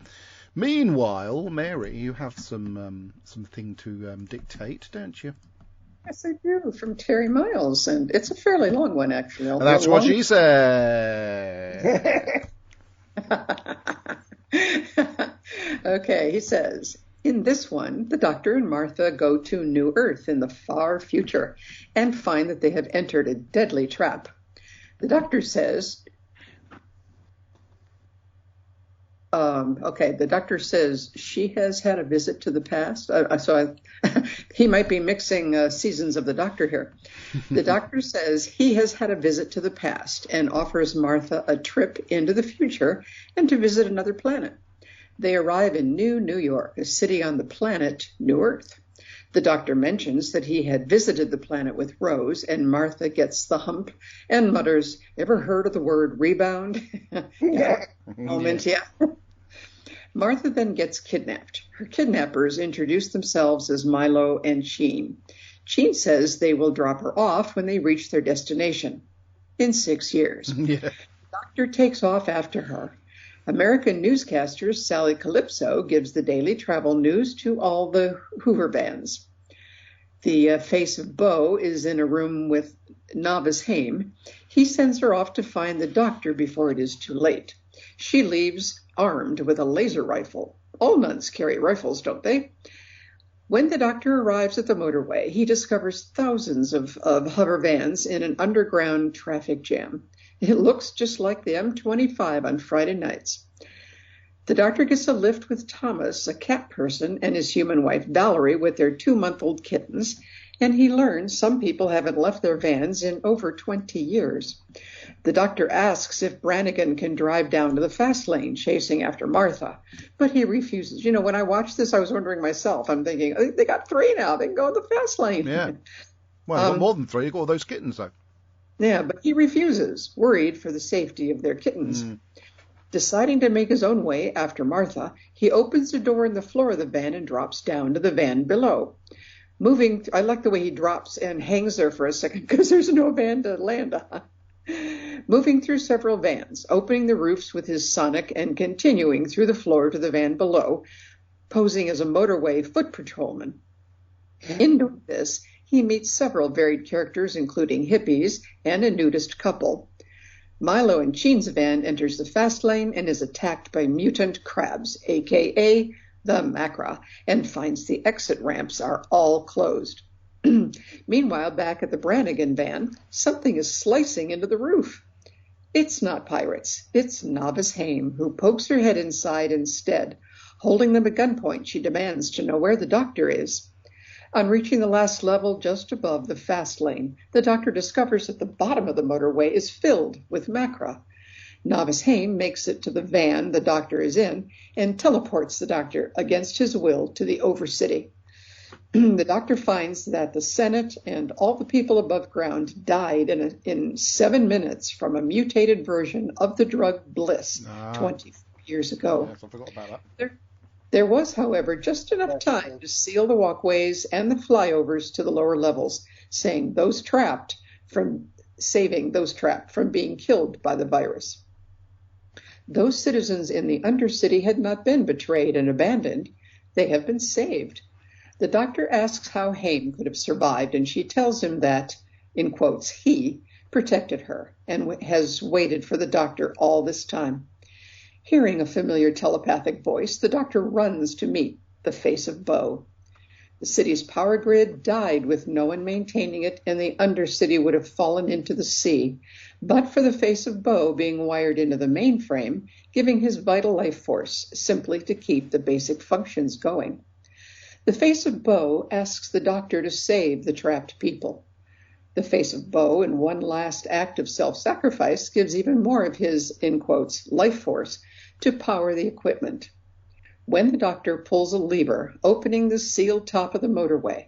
Meanwhile, Mary, you have something to dictate, don't you? Yes, I do, from Terry Miles, and it's a fairly long one, actually. And that's what she said. Okay, he says, in this one, the Doctor and Martha go to New Earth in the far future and find that they have entered a deadly trap. The Doctor says, the Doctor says she has had a visit to the past. He might be mixing seasons of the Doctor here. The Doctor says he has had a visit to the past and offers Martha a trip into the future and to visit another planet. They arrive in New York, a city on the planet New Earth. The Doctor mentions that he had visited the planet with Rose, and Martha gets the hump and mutters, "Ever heard of the word rebound?" Moment, yeah. Martha then gets kidnapped. Her kidnappers introduce themselves as Milo and Sheen. Sheen says they will drop her off when they reach their destination in 6 years. Yeah. doctor takes off after her. American newscaster Sally Calypso gives the daily travel news to all the Hoover vans. The face of Bo is in a room with Novice Haim. He sends her off to find the doctor before it is too late. She leaves armed with a laser rifle. All nuns carry rifles, don't they? When the doctor arrives at the motorway, he discovers thousands of hover vans in an underground traffic jam. It looks just like the M25 on Friday nights. The doctor gets a lift with Thomas, a cat person, and his human wife Valerie with their 2-month-old kittens, and he learns some people haven't left their vans in over 20 years. The doctor asks if Brannigan can drive down to the fast lane chasing after Martha, but he refuses. You know, when I watched this, I was wondering myself, I'm thinking, oh, they got 3 now, they can go in the fast lane. Yeah. Well, they've got more than 3, you've got all those kittens, though. Yeah, but he refuses, worried for the safety of their kittens. Deciding to make his own way after Martha, he opens a door in the floor of the van and drops down to the van below. I like the way he drops and hangs there for a second because there's no van to land on. Moving through several vans, opening the roofs with his sonic and continuing through the floor to the van below, posing as a motorway foot patrolman. In doing this, he meets several varied characters, including hippies and a nudist couple. Milo and Cheen's van enters the fast lane and is attacked by mutant crabs, a.k.a. the Macra, and finds the exit ramps are all closed. Meanwhile, back at the Brannigan van, something is slicing into the roof. It's not pirates. It's Novice Haim, who pokes her head inside instead. Holding them at gunpoint, she demands to know where the doctor is. On reaching the last level just above the fast lane, the doctor discovers that the bottom of the motorway is filled with Macra. Novice Haim makes it to the van the doctor is in and teleports the doctor against his will to the Overcity. The doctor finds that the Senate and all the people above ground died in 7 minutes from a mutated version of the drug Bliss 24 years ago. Yes, I forgot about that. There was, however, just enough time to seal the walkways and the flyovers to the lower levels, saving those trapped from being killed by the virus. Those citizens in the Undercity had not been betrayed and abandoned. They have been saved. The doctor asks how Haim could have survived, and she tells him that, in quotes, he protected her and has waited for the doctor all this time. Hearing a familiar telepathic voice, the doctor runs to meet the face of Bo. The city's power grid died with no one maintaining it, and the Undercity would have fallen into the sea, but for the face of Bo being wired into the mainframe, giving his vital life force simply to keep the basic functions going. The face of Bo asks the doctor to save the trapped people. The face of Bo, in one last act of self-sacrifice, gives even more of his, in quotes, life force to power the equipment. When the doctor pulls a lever, opening the sealed top of the motorway,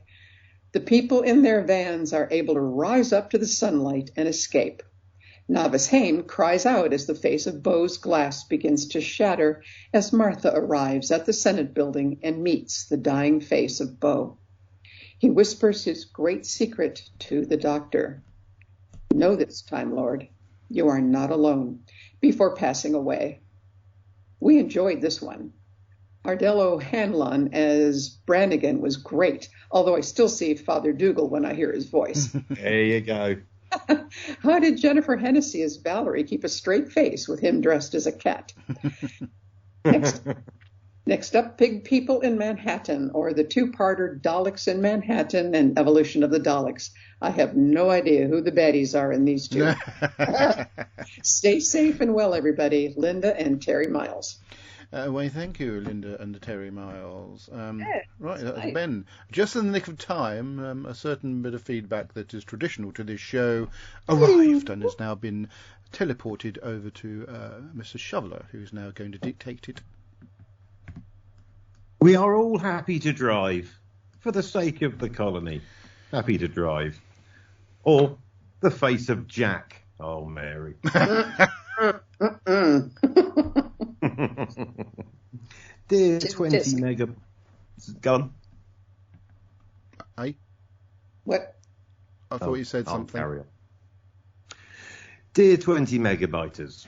the people in their vans are able to rise up to the sunlight and escape. Novice Haim cries out as the face of Bo's glass begins to shatter as Martha arrives at the Senate building and meets the dying face of Bo. He whispers his great secret to the doctor. Know this, Time Lord, you are not alone, before passing away. We enjoyed this one. Ardell Hanlon as Brannigan was great, although I still see Father Dougal when I hear his voice. There you go. How did Jennifer Hennessy as Valerie keep a straight face with him dressed as a cat? Next up, Pig People in Manhattan, or the two-parter Daleks in Manhattan and Evolution of the Daleks. I have no idea who the baddies are in these two. Stay safe and well, everybody. Linda and Terry Miles. Well, thank you, Linda and Terry Miles. Right, Ben, just in the nick of time, a certain bit of feedback that is traditional to this show arrived and has now been teleported over to Mr. Shoveler, who's now going to dictate it. We are all happy to drive, for the sake of the colony. Happy to drive. Or the face of Jack. Oh, Mary. Dear 20 mega... Gone. Hey? What? I thought you said something. Carry on. Dear 20 megabyters,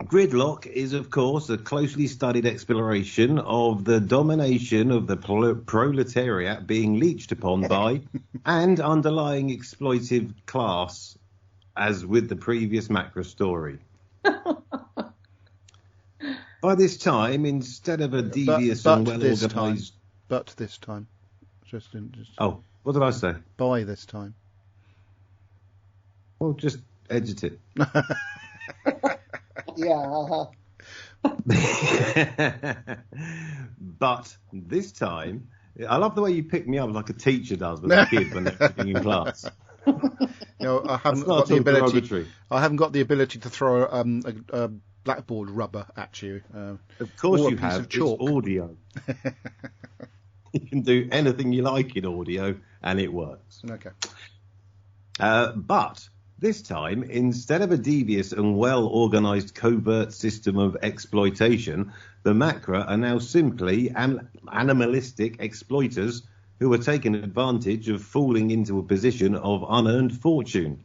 Gridlock is, of course, a closely studied exploration of the domination of the proletariat being leached upon by and underlying exploitive class, as with the previous Macra story. By this time, instead of a devious and well-organised... But this time. Just. Oh, what did I say? By this time. Well, just edit it. Yeah. But this time, I love the way you pick me up like a teacher does with a kid when they're sitting in class. I haven't got the ability. I haven't got the ability to throw a blackboard rubber at you. Of course or you a piece have. of chalk. It's audio. You can do anything you like in audio, and it works. Okay. But this time, instead of a devious and well-organised covert system of exploitation, the Macra are now simply animalistic exploiters who are taking advantage of falling into a position of unearned fortune.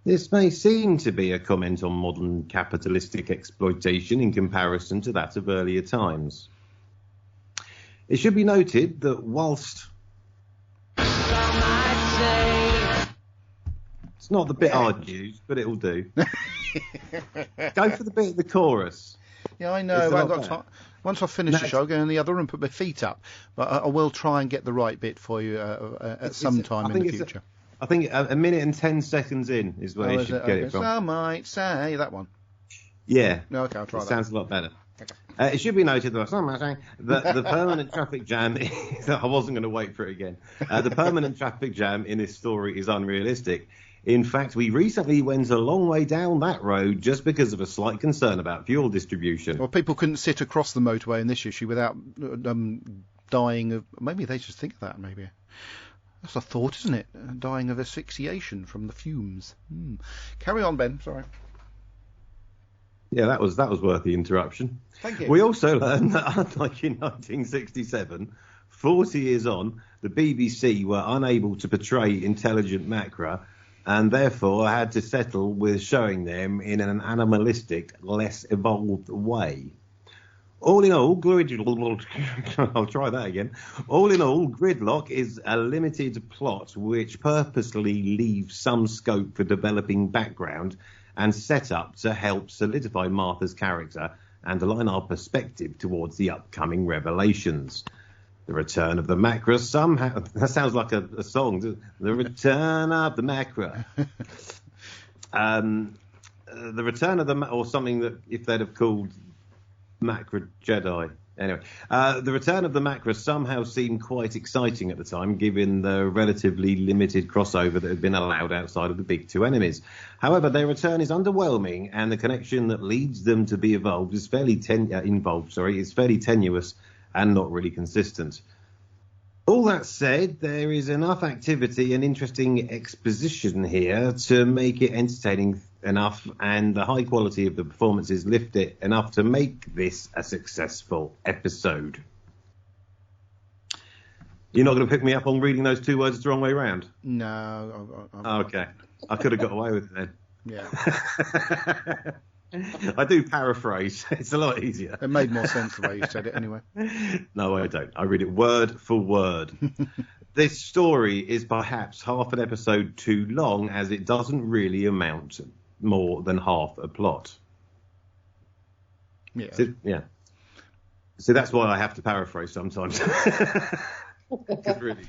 This may seem to be a comment on modern capitalistic exploitation in comparison to that of earlier times. It should be noted that whilst... It's not the bit I'd use, but it'll do. Go for the bit of the chorus. Yeah, I know. I've got time. Once I finish the show, I'll go in the other room and put my feet up. But I will try and get the right bit for you at some time in the future. I think a minute and 10 seconds in is where you should get it from. Some might say that one. Yeah. Okay, I'll try that. Sounds a lot better. Okay. It should be noted that the permanent traffic jam... I wasn't going to wait for it again. The permanent traffic jam in this story is unrealistic. In fact, we recently went a long way down that road just because of a slight concern about fuel distribution. Well, people couldn't sit across the motorway in this issue without dying of... Maybe they just think of that, maybe. That's a thought, isn't it? Dying of asphyxiation from the fumes. Carry on, Ben. Sorry. Yeah, that was worth the interruption. Thank you. We also learned that, unlike in 1967, 40 years on, the BBC were unable to portray intelligent Macra and therefore had to settle with showing them in an animalistic, less evolved way. All in all, I'll try that again. All in all, Gridlock is a limited plot which purposely leaves some scope for developing background and set up to help solidify Martha's character and align our perspective towards the upcoming revelations. The Return of the Macra somehow... That sounds like a song. The Return of the Macra. The Return of the... Or something that if they'd have called Macra Jedi. Anyway, the Return of the Macra somehow seemed quite exciting at the time, given the relatively limited crossover that had been allowed outside of the big two enemies. However, their return is underwhelming, and the connection that leads them to be involved is fairly tenuous and not really consistent. All that said, there is enough activity and interesting exposition here to make it entertaining enough, and the high quality of the performances lift it enough to make this a successful episode. You're not going to pick me up on reading those two words the wrong way round? No. Okay. I could have got away with it then. Yeah. I do paraphrase. It's a lot easier. It made more sense the way you said it anyway. No, I don't. I read it word for word. This story is perhaps half an episode too long, as it doesn't really amount to more than half a plot. Yeah. So that's why I have to paraphrase sometimes. Really.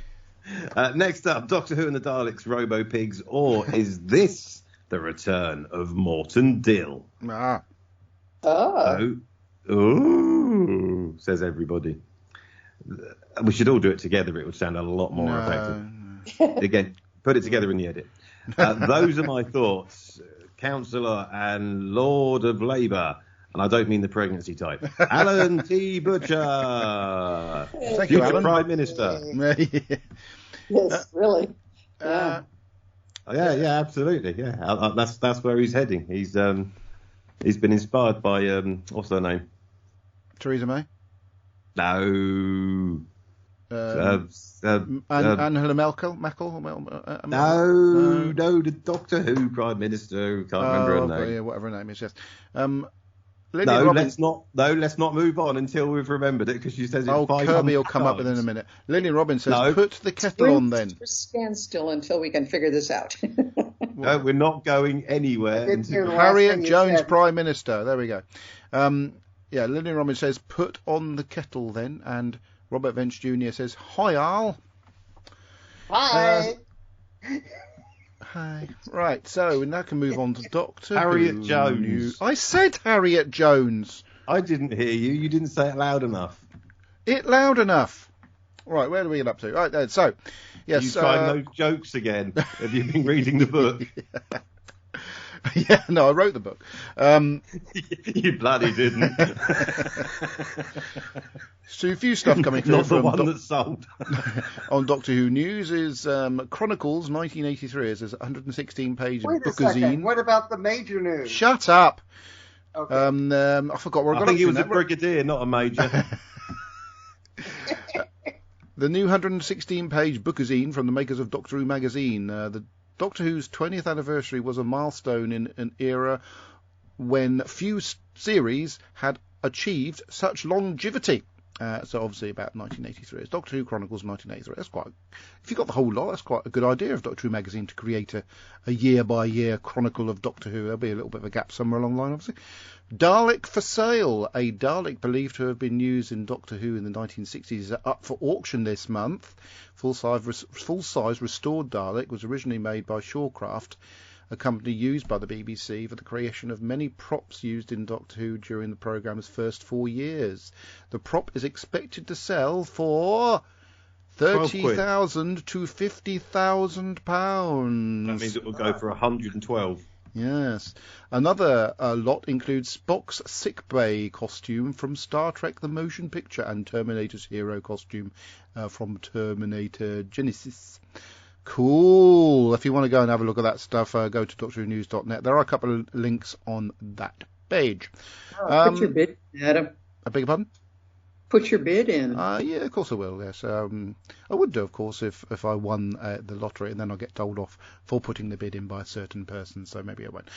Next up, Doctor Who and the Daleks, Robo Pigs, or is this the return of Morton Dill? Ooh, says everybody. We should all do it together. It would sound a lot more effective. Again, put it together in the edit. Those are my thoughts. Councillor and Lord of Labour. And I don't mean the pregnancy type. Alan T. Butcher. Thank you, Alan. Prime Minister. Yes, really. Yeah. Yeah, absolutely. Yeah, that's where he's heading. He's been inspired by what's her name? Theresa May. No. Angela Merkel. No, the Doctor Who Prime Minister. Can't remember her name. Yeah, whatever her name is. Yes. Lillian Robbins. Let's not move on until we've remembered it, because she says it's 500 Kirby will come up times. within a minute. Lillian Robbins says, No. put the kettle on then. Stand still until we can figure this out. No, we're not going anywhere. didn't hear the last Harriet thing you Jones, said. Prime Minister. There we go. Lillian Robbins says, put on the kettle then. And Robert Vance Jr. says, hi, Al. Hi. Hi. Right, so we now can move on to Doctor Harriet Who Jones. News. I said Harriet Jones. I didn't hear you. You didn't say it loud enough. It loud enough. Right, where do we get up to? Right then, so, yes. You trying those jokes again? Have you been reading the book? Yeah, no, I wrote the book. You bloody didn't. So a few stuff coming through Not the from one that's sold. on Doctor Who News is Chronicles 1983. It's a 116-page Wait a second. bookazine. What about the major news? Shut up. Okay. I forgot where I got I think up he to was a now. brigadier, not a major. The new 116-page bookazine from the makers of Doctor Who magazine. The Doctor Who's 20th anniversary was a milestone in an era when few series had achieved such longevity. So obviously about 1983. It's Doctor Who Chronicles 1983. That's quite. If you got the whole lot, that's quite a good idea of Doctor Who magazine to create a year-by-year chronicle of Doctor Who. There'll be a little bit of a gap somewhere along the line, obviously. Dalek for sale. A Dalek believed to have been used in Doctor Who in the 1960s is up for auction this month. Full-size restored Dalek was originally made by Shawcraft, a company used by the BBC for the creation of many props used in Doctor Who during the programme's first 4 years. The prop is expected to sell for £30,000 to £50,000. That means it will go for 112. Yes. Another lot includes Spock's sickbay costume from Star Trek The Motion Picture and Terminator's hero costume from Terminator Genesis. Cool. If you want to go and have a look at that stuff, go to doctorwhonews.net. There are a couple of links on that page. Put your bid, Adam. I beg your pardon? Put your bid in. Yeah, of course I will, yes. I would do, of course, if I won the lottery, and then I'll get told off for putting the bid in by a certain person, so maybe I won't.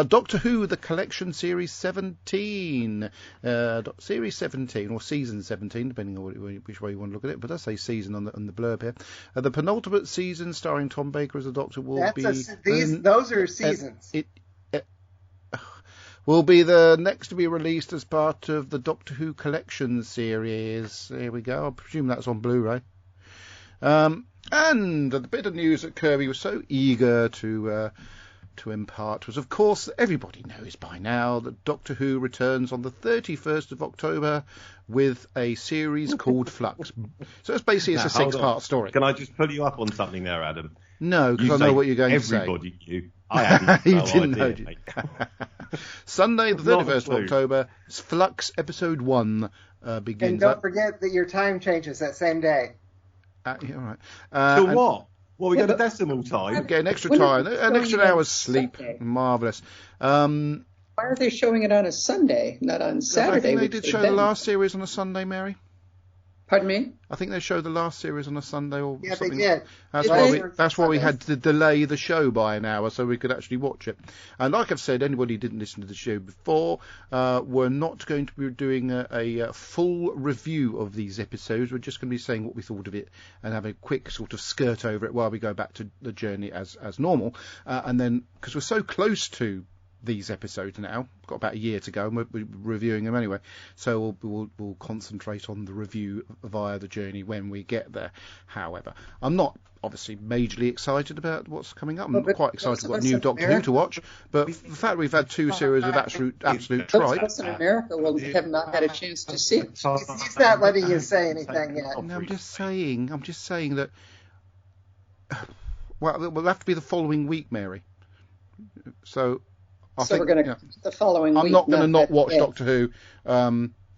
Doctor Who, The Collection, Series 17. Series 17, or Season 17, depending on which way you want to look at it, but I say season on the blurb here. The penultimate season, starring Tom Baker as the Doctor, will be... Those are seasons. Will be the next to be released as part of the Doctor Who Collection series. Here we go. I presume that's on Blu-ray. And the bit of news that Kirby was so eager to impart was, of course, everybody knows by now that Doctor Who returns on the 31st of October with a series called Flux. So it's basically a 6-part story. Can I just pull you up on something there, Adam? No, because I know what you're going to say. Everybody knew. I hadn't. You No didn't idea, know. mate. Sunday, the Not a 31st of clue. October, Flux Episode 1 begins. And don't forget that your time changes that same day. Yeah, all right. So what? Well, we got a decimal time. Get an extra When time, are they an extra showing it hour's on sleep. Sunday? Marvellous. Why are they showing it on a Sunday, not on Saturday? I think they which did they've show the been? last series on a Sunday, Mary. Pardon me? I think they showed the last series on a Sunday or Yeah, something. they did. That's Did why they? that's why we had to delay the show by an hour so we could actually watch it. And like I've said, anybody who didn't listen to the show before, we're not going to be doing a full review of these episodes. We're just going to be saying what we thought of it and have a quick sort of skirt over it while we go back to the journey as normal. And then, because we're so close to these episodes now, got about a year to go, and we're reviewing them anyway, so we'll concentrate on the review via the journey when we get there. However, I'm not obviously majorly excited about what's coming up. I'm quite excited we've got new Doctor Who to watch, but the fact we've had 2 series of absolute Those tripe. of us in America have not had a chance to see it. He's not letting you say anything yet. No, I'm just saying that. Well, it will have to be the following week, Mary. So We're going to the following week. I'm not going to not watch today. Doctor Who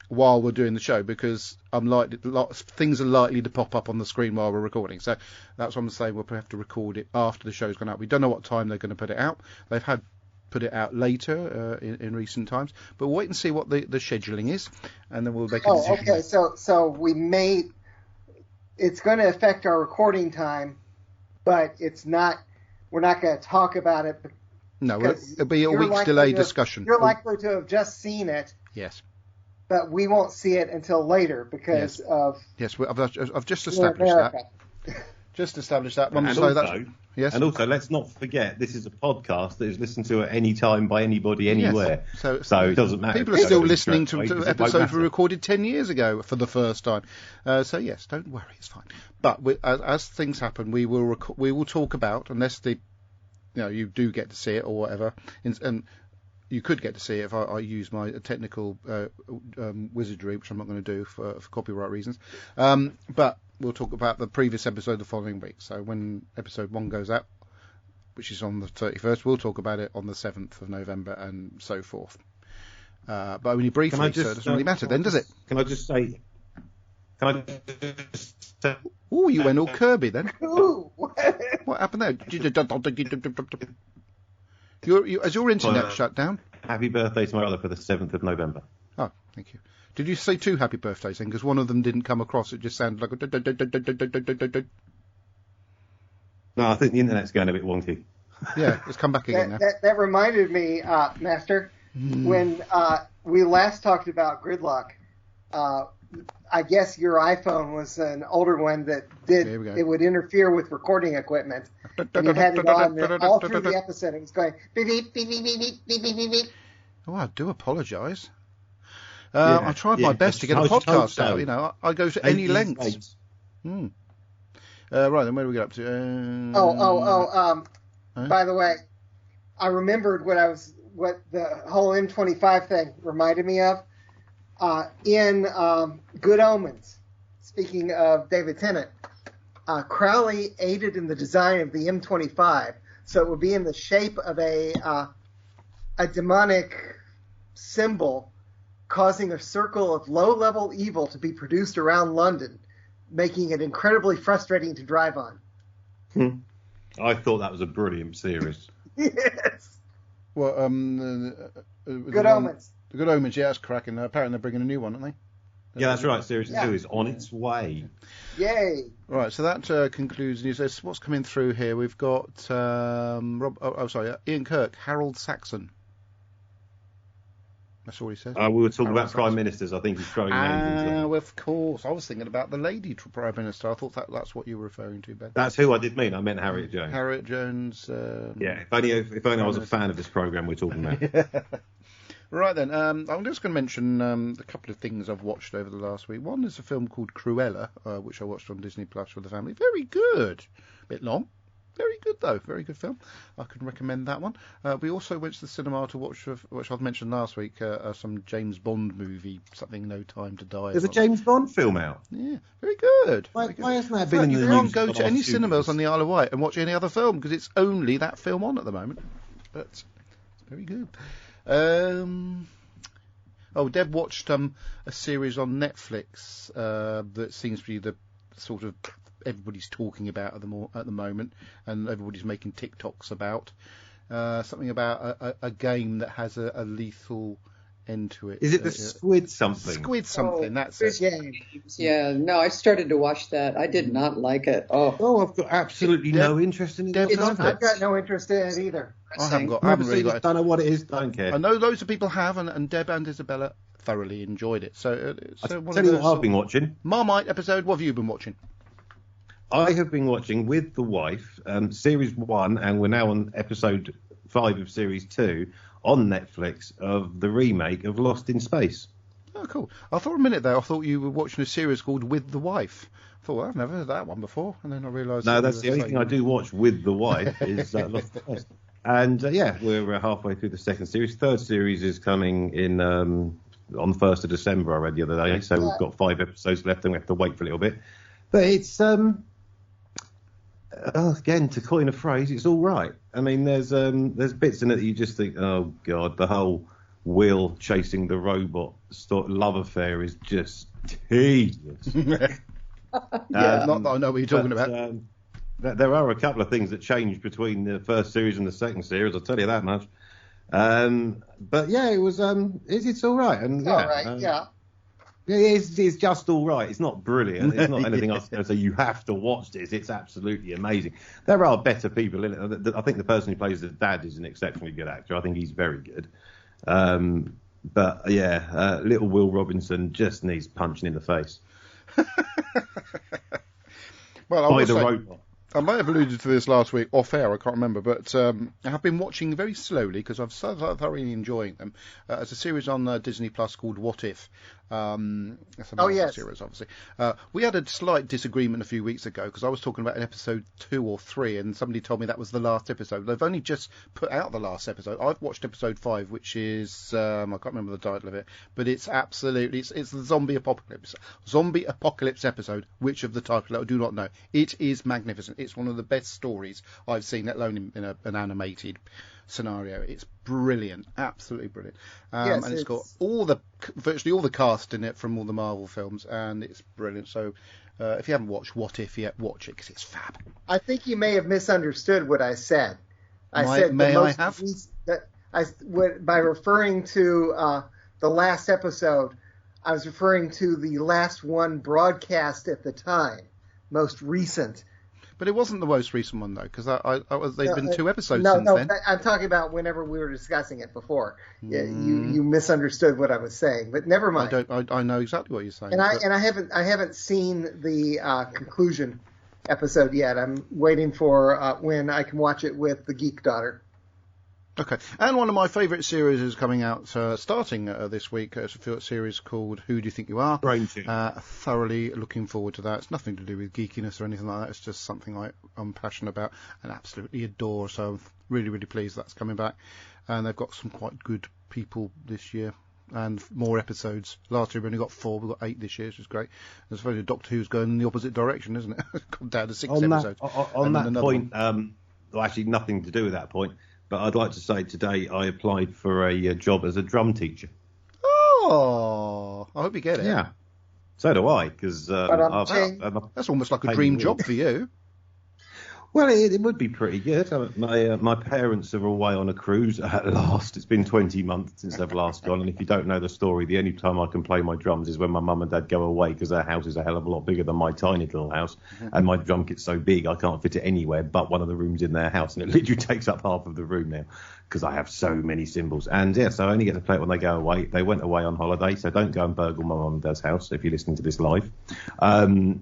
while we're doing the show, because things are likely to pop up on the screen while we're recording. So that's what I'm saying. We'll have to record it after the show's gone out. We don't know what time they're going to put it out. They've had put it out later in recent times, but we'll wait and see what the scheduling is, and then we'll make a decision. Okay. So we may. It's going to affect our recording time, but it's not. We're not going to talk about it. No, it'll be a week's delay discussion. You're likely to have just seen it Yes. but we won't see it until later because of Yes, I've just we're established America. that. Just established that one. And So also, that's yes. And also, let's not forget, this is a podcast that is listened to at any time by anybody, anywhere. Yes. So it doesn't matter. People are still listening to because it won't episodes we matter. recorded 10 years ago for the first time. So yes, don't worry, it's fine. But as things happen, we will talk about, unless you do get to see it or whatever, and you could get to see it if I use my technical wizardry, which I'm not going to do for copyright reasons. But we'll talk about the previous episode the following week. So when episode 1 goes out, which is on the 31st, we'll talk about it on the 7th of November and so forth. But only briefly, so it doesn't really matter then, does it? Can I just say... Oh, you went all Kirby then. Ooh. What happened there? Has your internet shut down? Happy birthday to my brother for the 7th of November. Oh, thank you. Did you say 2 happy birthdays then? Because one of them didn't come across. It just sounded like a... No, I think the internet's going a bit wonky. Yeah, it's come back again now. That reminded me, Master, when we last talked about Gridlock. I guess your iPhone was an older one that it would interfere with recording equipment. And you had it on there all through the episode. It was going beep, beep, beep, beep, beep, beep, beep, beep, beep. Oh, I do apologise. I tried my best to get a podcast out. I go to any lengths. Right, then where do we get up to? By the way, I remembered what the whole M25 thing reminded me of. In Good Omens, speaking of David Tennant, Crowley aided in the design of the M25, so it would be in the shape of a demonic symbol causing a circle of low-level evil to be produced around London, making it incredibly frustrating to drive on. I thought that was a brilliant series. Yes. Well, Good Omens. The Good Omens, yeah, that's cracking. Apparently they're bringing a new one, aren't they? Yeah, that's right. Series 2 is on its way. Yay. Right, so that concludes news. There's what's coming through here. We've got Ian Kirk, Harold Saxon. That's all he says. We were talking about prime ministers. I think he's throwing names into them. Of course. I was thinking about the lady prime minister. I thought that's what you were referring to, Ben. That's who I did mean. I meant Harriet Jones. Harriet Jones. Yeah, if only I was a fan of this programme we're talking about. Right then, I'm just going to mention a couple of things I've watched over the last week. One is a film called Cruella, which I watched on Disney Plus with the family. Very good. Bit long. Very good, though. Very good film. I can recommend that one. We also went to the cinema to watch, which I've mentioned last week, some James Bond movie, something No Time to Die. There's a James Bond film out. Yeah, very good. Why hasn't that been in the news? You can't go to any cinemas on the Isle of Wight and watch any other film because it's only that film on at the moment. But it's very good. Deb watched a series on Netflix that seems to be the sort of everybody's talking about at the moment, and everybody's making TikToks about something about a game that has a lethal end to it. Is it the Squid something? Squid something. That's it. Yeah. No, I started to watch that. I did not like it. Oh, I've got absolutely no interest in it. I've got no interest in it either. I haven't really got it. Don't know what it is. Don't care. I know loads of people have, and Deb and Isabella thoroughly enjoyed it. So I'll tell you what I've been watching. Marmite episode. What have you been watching? I have been watching with the wife series 1, and we're now on episode 5 of series 2 on Netflix of the remake of Lost in Space. Oh, cool. I thought a minute there, I thought you were watching a series called With the Wife. I thought, well, I've never heard that one before, and then I realised... No, that's the only thing I do watch with the wife is Lost in Space. And, we're halfway through the second series. Third series is coming in on the 1st of December, I read the other day, so we've got 5 episodes left and we have to wait for a little bit. But it's... again, to coin a phrase, it's all right. I mean, there's bits in it that you just think, oh god, the whole Will chasing the robot love affair is just tedious. Not that I know what you're talking about. There are a couple of things that change between the first series and the second series. I'll tell you that much. But yeah, it was. It's all right, and all right, yeah. It's just all right. It's not brilliant. It's not anything else to say you have to watch this. It's absolutely amazing. There are better people in it. I think the person who plays the dad is an exceptionally good actor. I think he's very good. But yeah, little Will Robinson just needs punching in the face Well, I by will the say, robot. I might have alluded to this last week off air, I can't remember, but I have been watching very slowly because I've thoroughly enjoying them. It's a series on Disney Plus called What If. It's a Marvel yes. series, obviously. We had a slight disagreement a few weeks ago because I was talking about an episode 2 or 3, and somebody told me that was the last episode. They've only just put out the last episode. I've watched episode 5, which is I can't remember the title of it, but it's absolutely it's the zombie apocalypse episode. Which of the title I do not know. It is magnificent. It's one of the best stories I've seen, let alone in an animated scenario. It's brilliant, absolutely brilliant. Yes, and it's got virtually all the cast in it from all the Marvel films, and it's brilliant. So if you haven't watched What If yet, watch it because it's fab. I think you may have misunderstood what I said. By referring to the last episode, I was referring to the last one broadcast at the time, most recent. But it wasn't the most recent one, though, because there's been 2 episodes since then. No, I'm talking about whenever we were discussing it before. Yeah, you misunderstood what I was saying, but never mind. I know exactly what you're saying. And I haven't seen the conclusion episode yet. I'm waiting for when I can watch it with the geek daughter. Okay, and one of my favourite series is coming out starting this week. It's a series called Who Do You Think You Are? Thoroughly looking forward to that. It's nothing to do with geekiness or anything like that. It's just something I'm passionate about and absolutely adore. So I'm really, really pleased that's coming back. And they've got some quite good people this year and more episodes. Last year we only got 4. We've got 8 this year, which is great. I suppose Doctor Who's going in the opposite direction, isn't it? Gone down to 6 episodes. On that point, well, actually nothing to do with that point. But I'd like to say today I applied for a job as a drum teacher. Oh, I hope you get it. Yeah, so do I, because that's almost like a dream job for you. Well, it would be pretty good. My parents are away on a cruise at last. It's been 20 months since they've last gone, and if you don't know the story, the only time I can play my drums is when my mum and dad go away because their house is a hell of a lot bigger than my tiny little house, and my drum kit's so big I can't fit it anywhere but one of the rooms in their house, and it literally takes up half of the room now because I have so many cymbals. And yeah, so I only get to play it when they go away. They went away on holiday, so don't go and burgle my mum and dad's house if you're listening to this live. And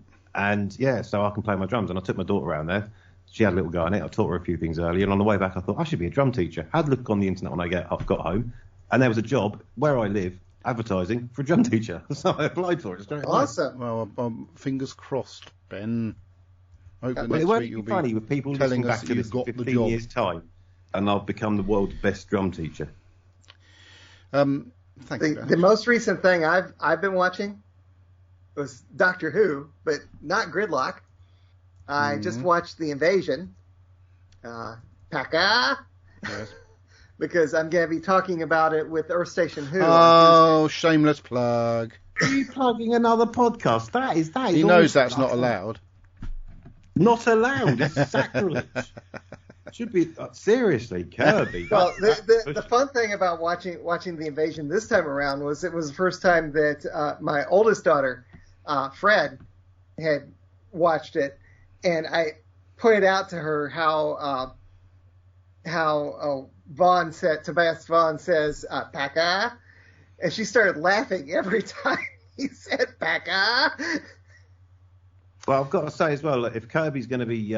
yeah, so I can play my drums, and I took my daughter around there. She had a little go on it. I taught her a few things earlier, and on the way back I thought I should be a drum teacher. I had a look on the internet when I got home, and there was a job where I live advertising for a drum teacher. So I applied for it straight away. Awesome. Well, fingers crossed, Ben. I hope that Well, next it won't week you'll be funny with people telling listening us back that to you've this got in the 15 job. years' time, and I'll become the world's best drum teacher. Thanks, The most recent thing I've been watching was Doctor Who, but not Gridlock. I just watched The Invasion. Paka. Yes. Because I'm going to be talking about it with Earth Station Who. Oh, shameless plug. Are you plugging another podcast? That is. He knows that's not allowed. Not allowed. It's sacrilege. Should be seriously, Kirby. Well, the fun thing about watching The Invasion this time around was it was the first time that my oldest daughter, Fred, had watched it, and I pointed out to her how Tobias Vaughn says "Paka," and she started laughing every time he said "Paka." Well, I've got to say as well, if Kirby's going to be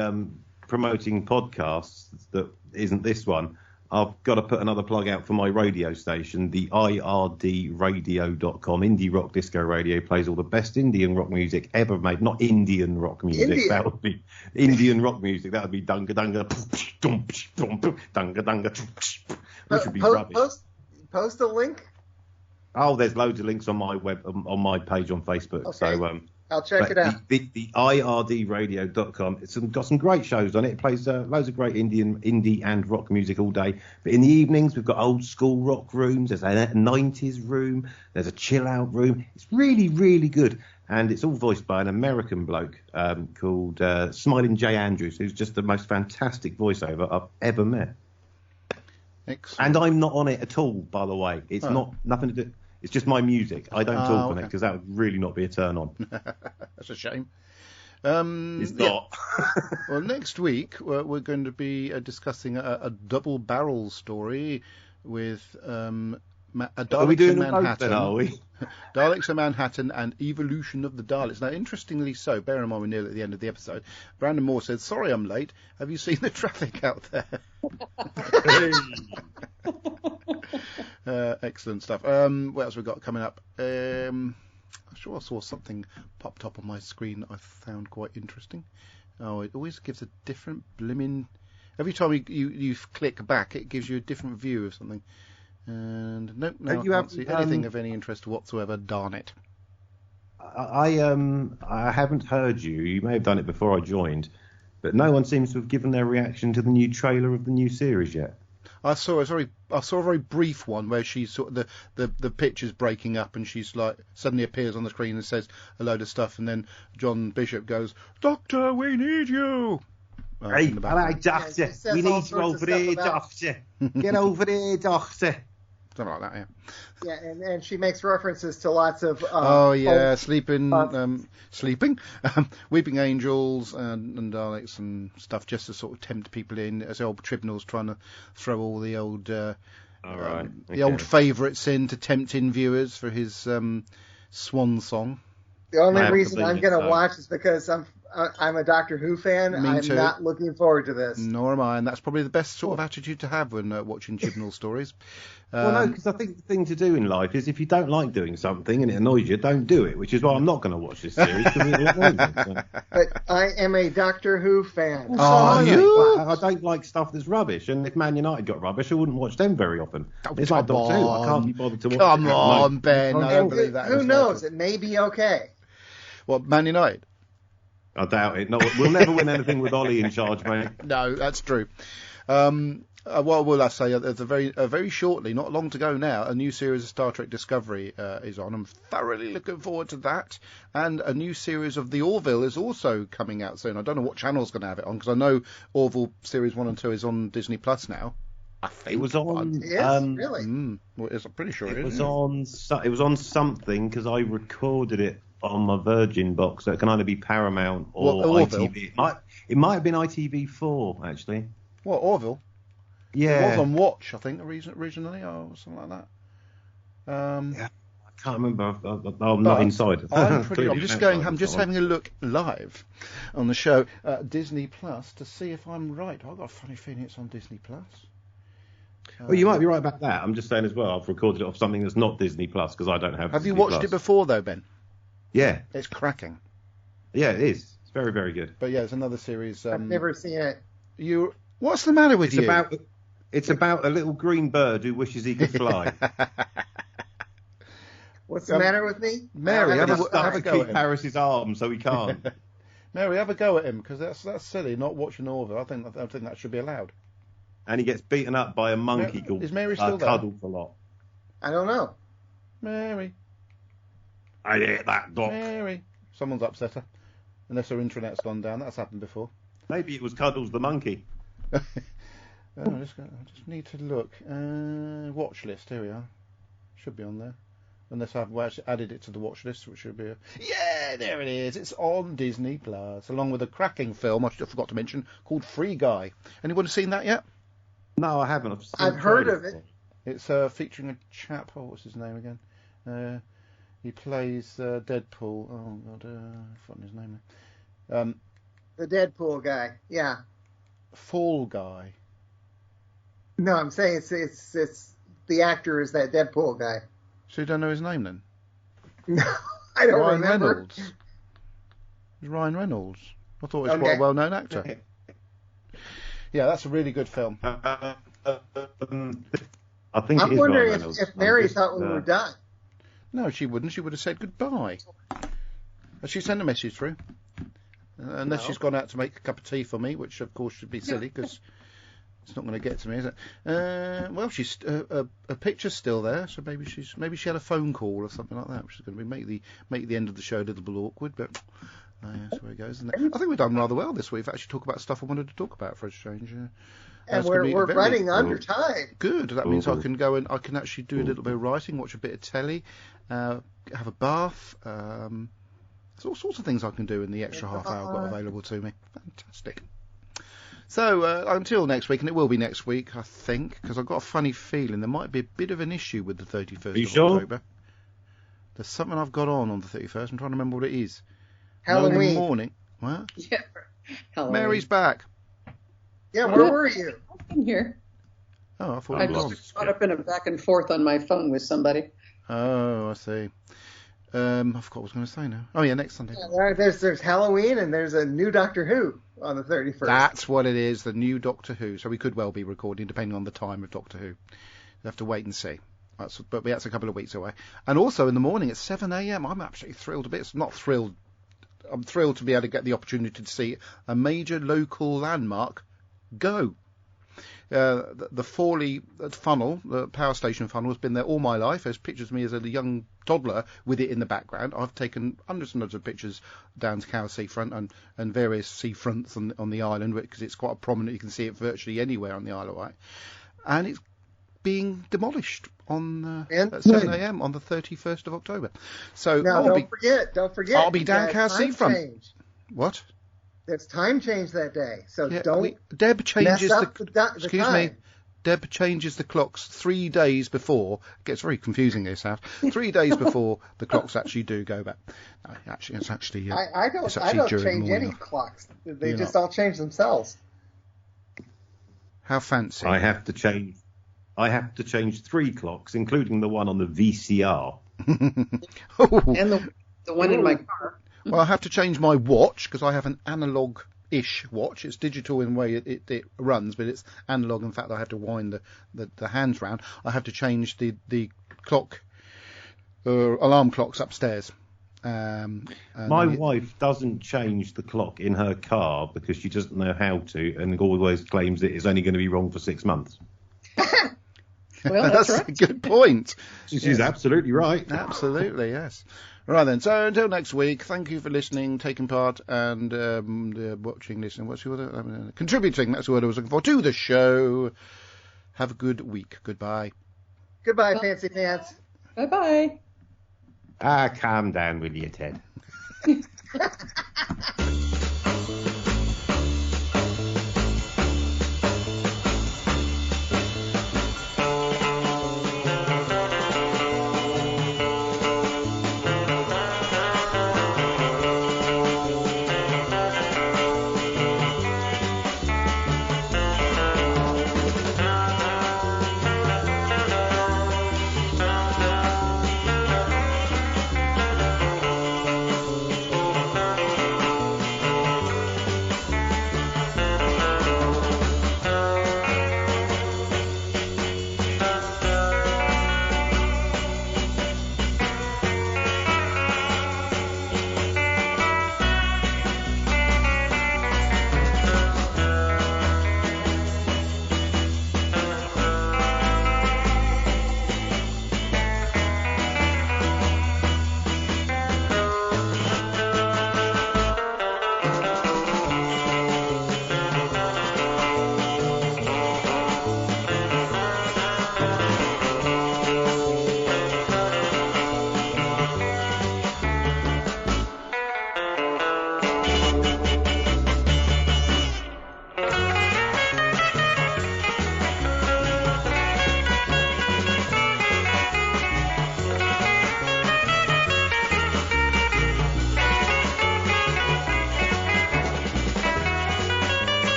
promoting podcasts that isn't this one, I've got to put another plug out for my radio station, the irdradio.com. Indie rock disco radio plays all the best Indian rock music ever made. Not Indian rock music. Indian. That would be Indian rock music. That would be dunga dunga, dunga dunga, which would be rubbish. Post a link. Oh, there's loads of links on my on my page on Facebook. Okay. So I'll check it out. The irdradio.com. It's got some great shows on it. It plays loads of great indie and rock music all day. But in the evenings, we've got old school rock rooms. There's a 90s room. There's a chill out room. It's really, really good. And it's all voiced by an American bloke called Smiling Jay Andrews, who's just the most fantastic voiceover I've ever met. Excellent. And I'm not on it at all, by the way. It's nothing to do. It's just my music. I don't talk on it because that would really not be a turn on. That's a shame. It's not. Well, next week we're going to be discussing a double barrel story with Are we Daleks doing in them both Manhattan. then, are we? Daleks in Manhattan and Evolution of the Daleks. Now, interestingly so, bear in mind we're nearly at the end of the episode, Brandon Moore said, sorry I'm late. Have you seen the traffic out there? Excellent stuff. What else we got coming up? I'm sure I saw something popped up on my screen that I found quite interesting. Oh, it always gives a different blimmin'... Every time you click back, it gives you a different view of something. And nope, no, I can't see anything of any interest whatsoever. Darn it! I haven't heard you. You may have done it before I joined, but no one seems to have given their reaction to the new trailer of the new series yet. I saw a very brief one where she's sort of the picture's breaking up and she's like suddenly appears on the screen and says a load of stuff, and then John Bishop goes, "Doctor, we need you." Hey, hello, Doctor. We need you over there, Doctor. Get over there, Doctor. Something like that, yeah. Yeah, and she makes references to lots of sleeping, weeping angels and Daleks and stuff, just to sort of tempt people in. As old Tribunal's trying to throw all the old, the old favourites in to tempt in viewers for his swan song. The only reason I'm going to watch is because I'm a Doctor Who fan. I'm not looking forward to this. Nor am I, and that's probably the best sort of attitude to have when watching Tribunal stories. Well, no, because I think the thing to do in life is if you don't like doing something and it annoys you, don't do it, which is why I'm not going to watch this series. Because it'll annoy me, so. But I am a Doctor Who fan. Are you? I don't like stuff that's rubbish, and if Man United got rubbish, I wouldn't watch them very often. It's like Doctor Who. I can't be bothered to watch Come on, Ben. I don't believe that. Who knows? It may be okay. What, Man United? I doubt it. No, we'll never win anything with Ollie in charge, mate. No, that's true. What will I say? There's very shortly, not long to go now, a new series of Star Trek Discovery is on. I'm thoroughly looking forward to that. And a new series of The Orville is also coming out soon. I don't know what channel's going to have it on, because I know Orville Series 1 and 2 is on Disney Plus now. I think it was on. Yes, really? I'm pretty sure it was on. It was on something because I recorded it on my Virgin box. So it can either be Paramount or ITV. It might have been ITV4 actually. What, Orville? Yeah, it was on Watch, I think, originally, or something like that. Yeah, I can't remember. I'm not inside. I'm just having a look live on the show Disney Plus to see if I'm right. I've got a funny feeling it's on Disney Plus. Well, you might be right about that. I'm just saying as well. I've recorded it off something that's not Disney Plus because I don't have. Have Disney you watched Plus. it before, though, Ben? Yeah, it's cracking. Yeah, it is. It's very, very good. But yeah, it's another series. I've never seen it. What's the matter with you? It's about a little green bird who wishes he could fly. What's the matter with me? Mary, have a go at him. Harris's arm so he can't. Mary, have a go at him, because that's silly. Not watching Orville. I think that should be allowed. And he gets beaten up by a monkey called Is Mary still there? Cuddles a lot. I don't know. Mary. I ate that dog. Mary. Someone's upset her. Unless her internet's gone down. That's happened before. Maybe it was Cuddles the monkey. I just need to look. Watch list. Here we are. Should be on there. Unless I've actually added it to the watch list, which should be. Yeah, there it is. It's on Disney Plus, along with a cracking film I forgot to mention called Free Guy. Anyone seen that yet? No, I haven't. I've heard of it. It's featuring a chap. Oh, what's his name again? He plays Deadpool. Oh God, I've forgotten his name. The Deadpool guy. Yeah. Fall Guy. No, I'm saying it's the actor is that Deadpool guy. So you don't know his name then? No, I don't Ryan remember. Reynolds. It's Ryan Reynolds. I thought he was quite a well-known actor. Yeah, that's a really good film. I think I'm wondering if Mary thought we were done. No, she wouldn't. She would have said goodbye. She sent a message through. Unless she's gone out to make a cup of tea for me, which of course should be silly because it's not going to get to me, is it? Well, she's a picture's still there, so maybe she had a phone call or something like that, which is going to make the end of the show a little bit awkward, but that's where it goes, isn't it? I think we've done rather well this week. We've actually talked about stuff I wanted to talk about for a change. And we're running under time. Good. That means I can go and I can actually do a little bit of writing, watch a bit of telly, have a bath. There's all sorts of things I can do in the extra half hour I've got available to me. Fantastic. So until next week, and it will be next week, I think, because I've got a funny feeling there might be a bit of an issue with the 31st of sure? October. There's something I've got on the 31st. I'm trying to remember what it is. Halloween. 9 in the morning. What? Yeah. Halloween. Mary's back. Yeah, where were you? I've been here. Oh, I thought I it was. just caught up in a back and forth on my phone with somebody. Oh, I see. I forgot what I was going to say now. Oh, yeah, next Sunday. Yeah, there's Halloween and there's a new Doctor Who on the 31st. That's what it is, the new Doctor Who. So we could well be recording, depending on the time of Doctor Who. We'll have to wait and see. But that's a couple of weeks away. And also in the morning at 7 a.m. I'm absolutely thrilled a bit. It's not thrilled. I'm thrilled to be able to get the opportunity to see a major local landmark go. The Fawley funnel, the power station funnel, has been there all my life. There's pictures of me as a young toddler with it in the background. I've taken hundreds and hundreds of pictures down to Cowes seafront and various seafronts on the island, because it's quite prominent. You can see it virtually anywhere on the Isle of Wight. And it's being demolished on at 7 a.m. on the 31st of October. So now, don't forget. I'll be down Cowes seafront. Change. What? There's time change that day, so Deb changes mess up the excuse time. me. Deb changes the clocks 3 days before. It gets very confusing this out. 3 days before the clocks actually do go back. No, actually, it's actually. I don't change any clocks. They just all change themselves. How fancy! I have to change 3 clocks, including the one on the VCR. And the one in my car. Well, I have to change my watch because I have an analog-ish watch. It's digital in the way it runs, but it's analog. In fact, I have to wind the hands round. I have to change the clock, alarm clocks upstairs. My wife doesn't change the clock in her car because she doesn't know how to, and always claims that it's only going to be wrong for 6 months. Well, that's right. a good point. She's absolutely right. Absolutely, yes. Right then, so until next week, thank you for listening, taking part, and watching, listening. What's the other? Contributing, that's the word I was looking for, to the show. Have a good week. Goodbye. Goodbye, fancy pants. Bye-bye. Calm down, will you, Ted?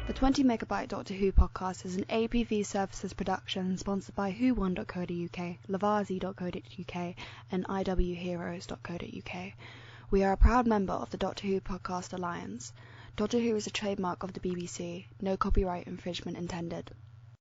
The 20 Megabyte Doctor Who podcast is an APV Services production sponsored by whowon.co.uk, lavazi.co.uk and iwheroes.co.uk. We are a proud member of the Doctor Who Podcast Alliance. Doctor Who is a trademark of the BBC. No copyright infringement intended.